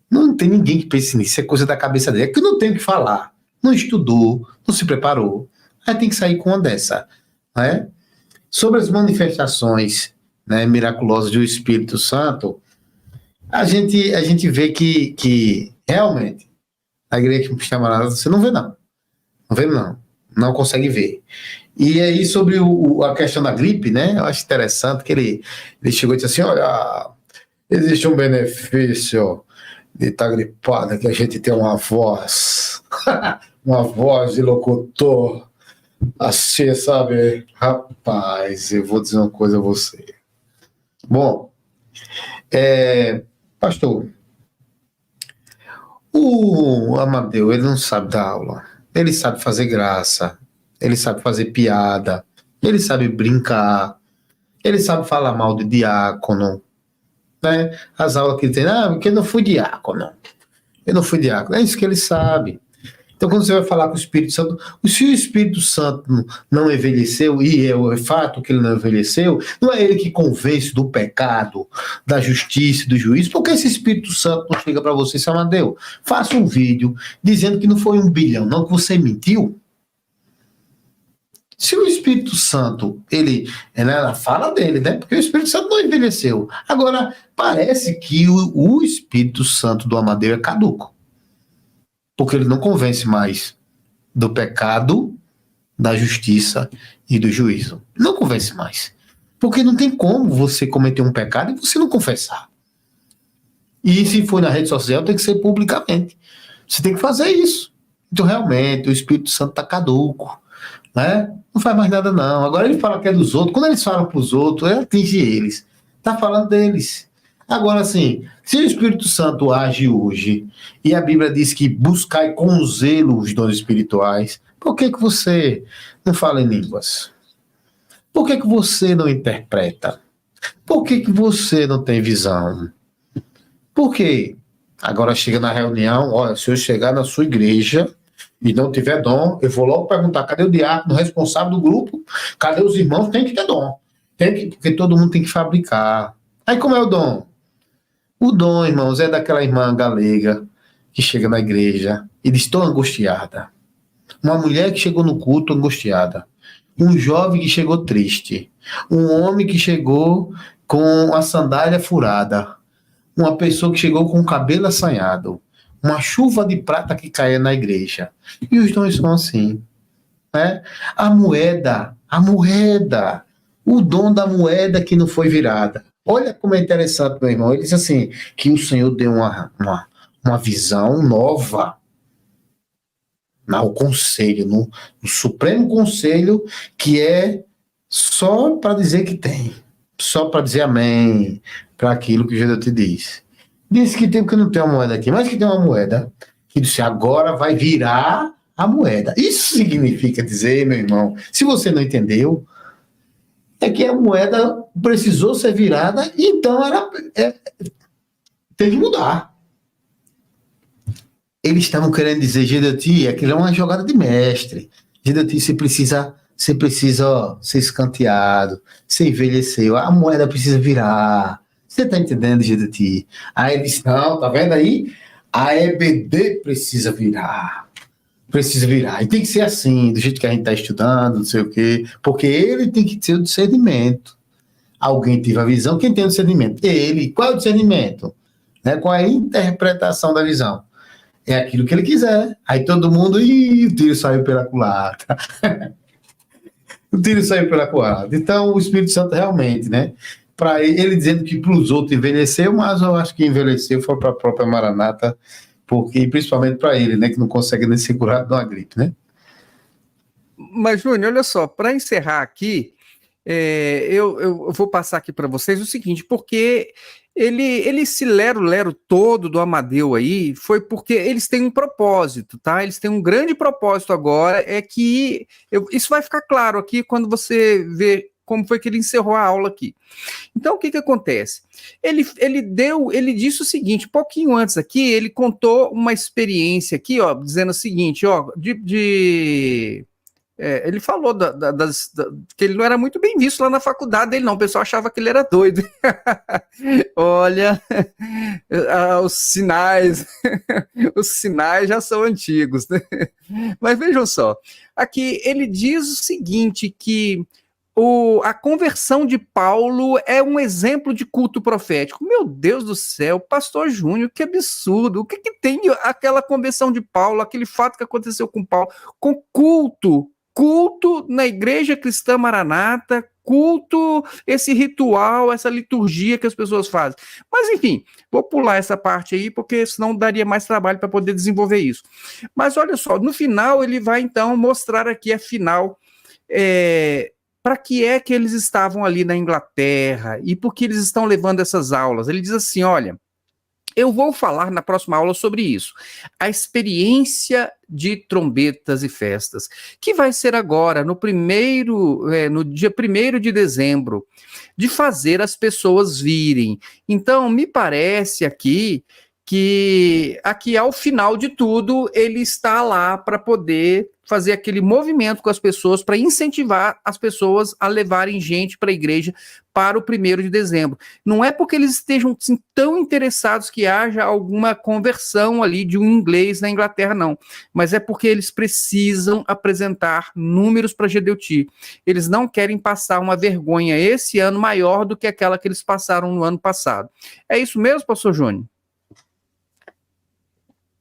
Não tem ninguém que pense nisso, é coisa da cabeça dele. É que não tem o que falar, não estudou, não se preparou. Aí tem que sair com uma dessa. Né? Sobre as manifestações, né, miraculosas do Espírito Santo, a gente vê que realmente a igreja que chama você não vê não. Não vê não. Não consegue ver. E aí, sobre a questão da gripe, né? Eu acho interessante que ele chegou e disse assim: olha, existe um benefício de estar gripado, que a gente tem uma voz, uma voz de locutor, assim, sabe? Rapaz, eu vou dizer uma coisa a você. Bom, pastor, o Amadeu, ele não sabe dar aula, ele sabe fazer graça, ele sabe fazer piada, ele sabe brincar, ele sabe falar mal de diácono, né? As aulas que ele tem, porque eu não fui diácono, é isso que ele sabe. Então, quando você vai falar com o Espírito Santo, se o Espírito Santo não envelheceu, e é fato que ele não envelheceu, não é ele que convence do pecado, da justiça e do juízo, porque esse Espírito Santo não chega para você e diz, Amadeu, faça um vídeo dizendo que não foi 1 bilhão, não, que você mentiu. Se o Espírito Santo, ela fala dele, né? Porque o Espírito Santo não envelheceu. Agora, parece que o Espírito Santo do Amadeu é caduco. Porque ele não convence mais do pecado, da justiça e do juízo. Não convence mais. Porque não tem como você cometer um pecado e você não confessar. E se for na rede social, tem que ser publicamente. Você tem que fazer isso. Então, realmente, o Espírito Santo está caduco. Né? Não faz mais nada, não. Agora ele fala que é dos outros. Quando eles falam para os outros, ele atinge eles. Está falando deles. Agora, assim, se o Espírito Santo age hoje, e a Bíblia diz que buscai com zelo os dons espirituais, por que você não fala em línguas? Por que você não interpreta? Por que você não tem visão? Por quê? Agora chega na reunião, olha, se eu chegar na sua igreja e não tiver dom, eu vou logo perguntar, cadê o diácono responsável do grupo? Cadê os irmãos? Tem que ter dom. Porque todo mundo tem que fabricar. Aí como é o dom? O dom, irmãos, é daquela irmã galega que chega na igreja e diz, estou angustiada. Uma mulher que chegou no culto angustiada. Um jovem que chegou triste. Um homem que chegou com a sandália furada. Uma pessoa que chegou com o cabelo assanhado. Uma chuva de prata que caía na igreja. E os dons são assim. Né? A moeda, o dom da moeda que não foi virada. Olha como é interessante, meu irmão. Ele diz assim, que o Senhor deu uma visão nova no conselho, no Supremo Conselho, que é só para dizer que tem, só para dizer amém, para aquilo que Jesus te diz. Disse que tem porque não tem uma moeda aqui, mas que tem uma moeda, que disse, agora vai virar a moeda. Isso significa dizer, meu irmão, se você não entendeu, é que a moeda precisou ser virada, então tem que mudar. Eles estavam querendo dizer, Gedati, aquilo é uma jogada de mestre. Gedati, você precisa ser escanteado, você envelheceu, a moeda precisa virar. Você está entendendo, Gedati? Aí ele disse, não, tá vendo aí? A EBD precisa virar. Precisa virar. E tem que ser assim, do jeito que a gente está estudando, não sei o quê. Porque ele tem que ter o discernimento. Alguém teve a visão, quem tem o discernimento? Ele. Qual é o discernimento? Né? Qual é a interpretação da visão? É aquilo que ele quiser. Aí todo mundo, o tiro saiu pela culatra. O tiro saiu pela culatra. Então o Espírito Santo realmente, né? Para ele dizendo que para os outros envelheceu, mas eu acho que envelheceu foi para a própria Maranata, porque principalmente para ele, né, que não consegue nem ser curado de uma gripe, né? Mas, Júnior, olha só, para encerrar aqui, eu vou passar aqui para vocês o seguinte, porque esse lero todo do Amadeu aí foi porque eles têm um propósito, tá? Eles têm um grande propósito agora, é que isso vai ficar claro aqui quando você ver como foi que ele encerrou a aula aqui. Então, o que acontece? Ele disse o seguinte, pouquinho antes aqui, ele contou uma experiência aqui, ó, dizendo o seguinte, ó, ele falou que ele não era muito bem visto lá na faculdade dele, não. O pessoal achava que ele era doido. Olha, os sinais já são antigos, né? Mas vejam só, aqui ele diz o seguinte, que a conversão de Paulo é um exemplo de culto profético. Meu Deus do céu, pastor Júnior, que absurdo. O que tem aquela conversão de Paulo, aquele fato que aconteceu com Paulo, com culto na igreja cristã Maranata, culto, esse ritual, essa liturgia que as pessoas fazem. Mas, enfim, vou pular essa parte aí, porque senão daria mais trabalho para poder desenvolver isso. Mas, olha só, no final ele vai, então, mostrar aqui, afinal, para que é que eles estavam ali na Inglaterra e por que eles estão levando essas aulas. Ele diz assim, olha, eu vou falar na próxima aula sobre isso, a experiência de trombetas e festas, que vai ser agora, no dia 1º de dezembro, de fazer as pessoas virem. Então, me parece aqui que aqui ao final de tudo ele está lá para poder fazer aquele movimento com as pessoas, para incentivar as pessoas a levarem gente para a igreja para o 1º de dezembro. Não é porque eles estejam assim, tão interessados que haja alguma conversão ali de um inglês na Inglaterra, não. Mas é porque eles precisam apresentar números para a GDUT. Eles não querem passar uma vergonha esse ano maior do que aquela que eles passaram no ano passado. É isso mesmo, pastor Júnior?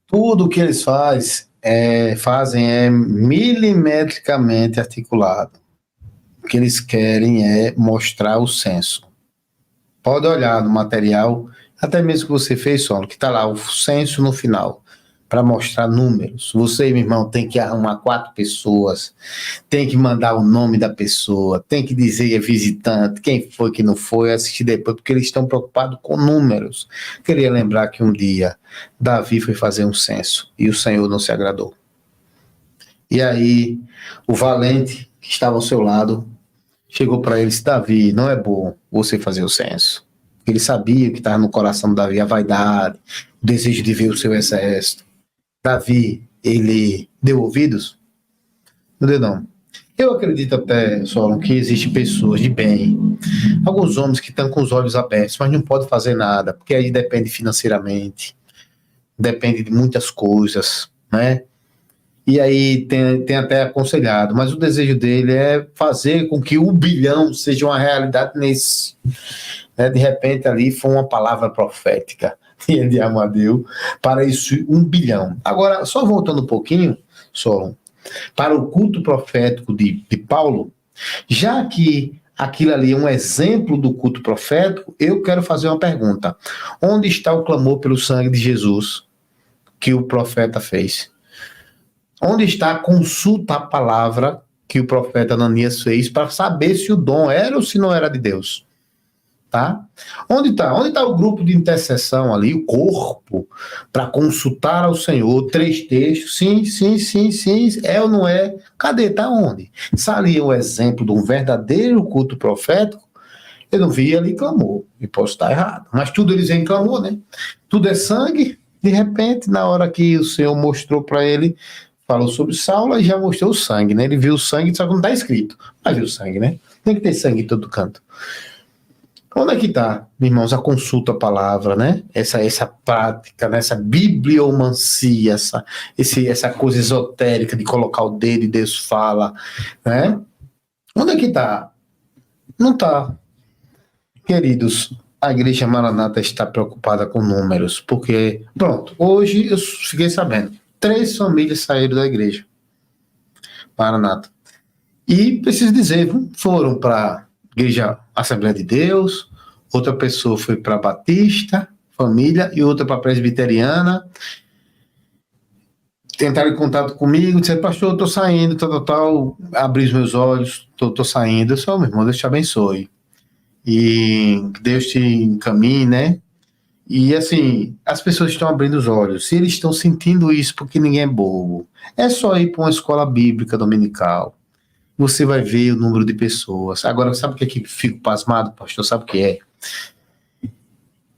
Tudo que eles fazem é milimetricamente articulado. O que eles querem é mostrar o censo. Pode olhar no material, até mesmo que você fez, Solo, que está lá o censo no final, para mostrar números. Você, meu irmão, tem que arrumar 4 pessoas, tem que mandar o nome da pessoa, tem que dizer visitante, quem foi, que não foi, assistir depois, porque eles estão preocupados com números. Queria lembrar que um dia Davi foi fazer um censo e o Senhor não se agradou. E aí, o valente que estava ao seu lado chegou para ele e disse: Davi, não é bom você fazer o censo. Ele sabia que estava no coração de Davi a vaidade, o desejo de ver o seu exército. Davi, ele deu ouvidos? Não deu, não. Eu acredito até, Solon, que existem pessoas de bem, alguns homens que estão com os olhos abertos, mas não podem fazer nada, porque aí depende financeiramente, depende de muitas coisas, né? E aí tem até aconselhado, mas o desejo dele é fazer com que o 1 bilhão seja uma realidade nesse. Né? De repente ali foi uma palavra profética de Amadeu para isso 1 bilhão. Agora, só voltando um pouquinho, Solon, para o culto profético de Paulo, já que aquilo ali é um exemplo do culto profético, eu quero fazer uma pergunta. Onde está o clamor pelo sangue de Jesus que o profeta fez? Onde está a consulta à palavra que o profeta Ananias fez para saber se o dom era ou se não era de Deus? Tá? Onde está? Onde está o grupo de intercessão ali, o corpo, para consultar ao Senhor? 3 textos, sim, é ou não é? Cadê? Está onde? Se ali é o exemplo de um verdadeiro culto profético, eu não vi ali clamor, e posso estar errado, mas tudo eles em clamor, né? Tudo é sangue, de repente, na hora que o Senhor mostrou para ele, falou sobre Saulo e já mostrou o sangue, né? Ele viu o sangue, só que não está escrito, mas viu o sangue, né? Tem que ter sangue em todo canto. Onde é que está, irmãos, a consulta à palavra, né? Essa prática, né? Essa bibliomancia, essa coisa esotérica de colocar o dedo e Deus fala, né? Onde é que está? Não está. Queridos, a Igreja Maranata está preocupada com números, porque, pronto, hoje eu fiquei sabendo, 3 famílias saíram da Igreja Maranata. E, preciso dizer, foram para Igreja Assembleia de Deus, outra pessoa foi para Batista, família, e outra para Presbiteriana. Tentaram em contato comigo, disseram: pastor, eu estou saindo, tal, abri os meus olhos, estou saindo. Eu sou, meu irmão, Deus te abençoe. E Deus te encaminhe, né? E assim, as pessoas estão abrindo os olhos. Se eles estão sentindo isso, porque ninguém é bobo, é só ir para uma escola bíblica dominical. Você vai ver o número de pessoas. Agora, sabe o que é que fico pasmado, pastor? Sabe o que é?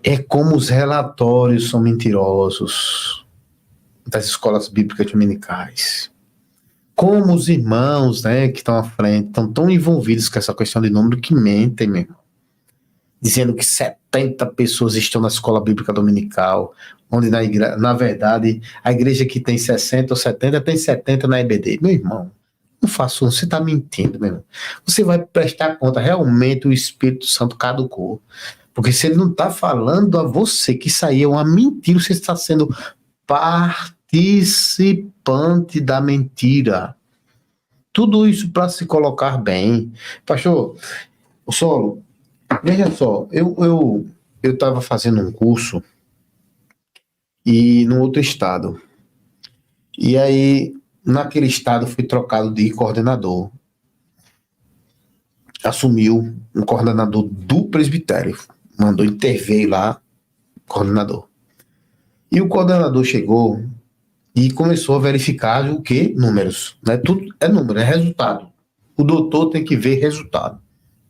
É como os relatórios são mentirosos das escolas bíblicas dominicais. Como os irmãos, né, que estão à frente, estão tão envolvidos com essa questão de número que mentem, meu irmão. Dizendo que 70 pessoas estão na escola bíblica dominical, onde na verdade a igreja que tem 60 ou 70 tem 70 na EBD. Meu irmão, não faça isso, você está mentindo, meu irmão. Você vai prestar conta, realmente o Espírito Santo caducou. Porque se ele não está falando a você que isso aí é uma mentira, você está sendo participante da mentira. Tudo isso para se colocar bem. Pastor, o Solo, veja só, eu estava fazendo um curso e no outro estado. E aí, naquele estado, fui trocado de coordenador. Assumiu um coordenador do presbitério. Mandou intervir lá, coordenador. E o coordenador chegou e começou a verificar o quê? Números. Né? Tudo é número, é resultado. O doutor tem que ver resultado.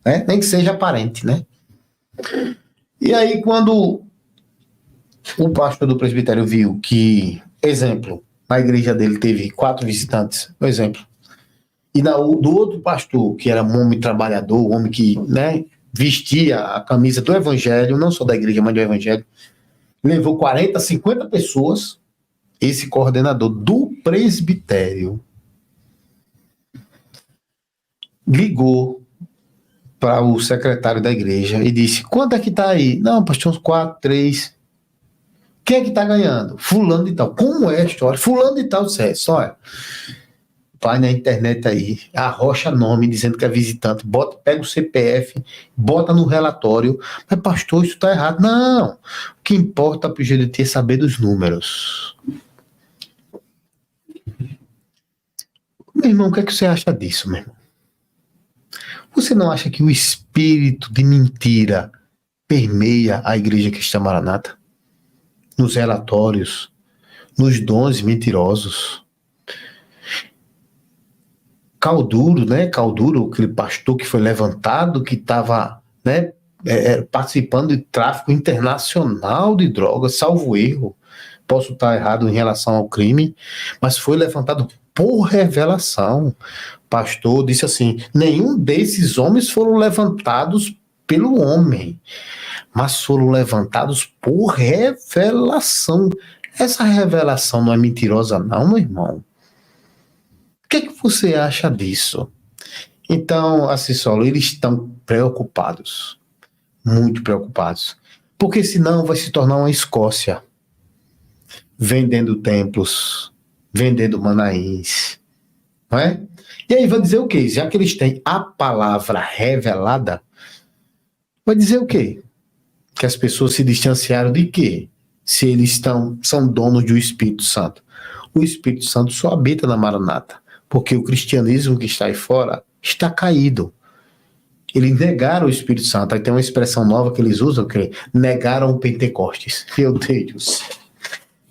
Né? Nem que seja aparente, né? E aí, quando o pastor do presbitério viu que, exemplo, na igreja dele teve 4 visitantes, por exemplo, e do outro pastor, que era um homem trabalhador, um homem que, né, vestia a camisa do evangelho, não só da igreja, mas do evangelho, levou 40, 50 pessoas, esse coordenador do presbitério ligou para o secretário da igreja e disse: quanto é que tá aí? Não, pastor, uns 4, 3. Quem é que tá ganhando? Fulano de tal. Como é a história? Fulano de tal disse: olha, vai na internet aí, arrocha nome dizendo que é visitante, pega o CPF, bota no relatório. Mas pastor, isso tá errado. Não, o que importa pro GDT é saber dos números. Meu irmão, o que é que você acha disso, meu irmão? Você não acha que o espírito de mentira permeia a Igreja Cristã Maranata? Nos relatórios, nos dons mentirosos. Calduro, né? Calduro, aquele pastor que foi levantado, que estava, né, participando de tráfico internacional de drogas, salvo erro. Posso estar errado em relação ao crime, mas foi levantado por revelação. Pastor disse assim: nenhum desses homens foram levantados pelo homem, mas foram levantados por revelação. Essa revelação não é mentirosa não, meu irmão? O que é que você acha disso? Então, assim, Saulo, eles estão preocupados, muito preocupados, porque senão vai se tornar uma Escócia, vendendo templos, vendendo manaís, não é? E aí vai dizer o quê? Já que eles têm a palavra revelada, vai dizer o quê? Que as pessoas se distanciaram de quê? Se eles são donos do Espírito Santo. O Espírito Santo só habita na Maranata, porque o cristianismo que está aí fora está caído. Eles negaram o Espírito Santo. Aí tem uma expressão nova que eles usam, que negaram o Pentecostes. Meu Deus.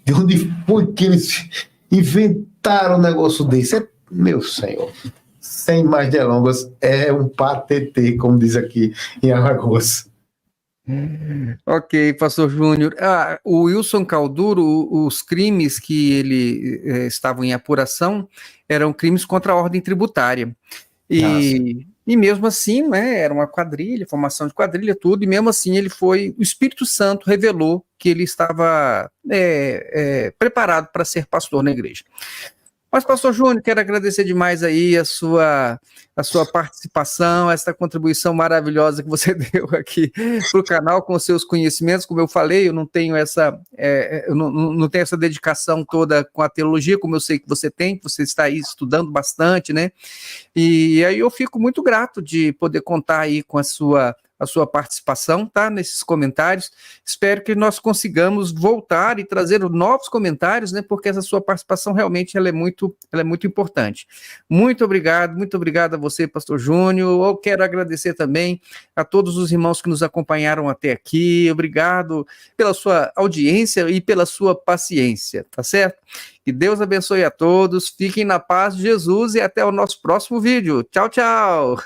De onde foi que eles inventaram um negócio desse? Meu Senhor. Sem mais delongas, é um patetê, como diz aqui em Alagoas. Ok, pastor Júnior. O Wilson Calduro, os crimes que ele estavam em apuração eram crimes contra a ordem tributária. E mesmo assim, né, era uma quadrilha, formação de quadrilha, tudo, e mesmo assim o Espírito Santo revelou que ele estava preparado para ser pastor na igreja. Mas, pastor Júnior, quero agradecer demais aí a sua participação, essa contribuição maravilhosa que você deu aqui para o canal com seus conhecimentos. Como eu falei, eu não tenho não tenho essa dedicação toda com a teologia, como eu sei que você tem, você está aí estudando bastante, né? E aí eu fico muito grato de poder contar aí com a sua participação, tá, nesses comentários. Espero que nós consigamos voltar e trazer novos comentários, né, porque essa sua participação realmente ela é muito importante. Muito obrigado a você, pastor Júnior. Eu quero agradecer também a todos os irmãos que nos acompanharam até aqui. Obrigado pela sua audiência e pela sua paciência, tá certo? Que Deus abençoe a todos, fiquem na paz de Jesus e até o nosso próximo vídeo. Tchau, tchau!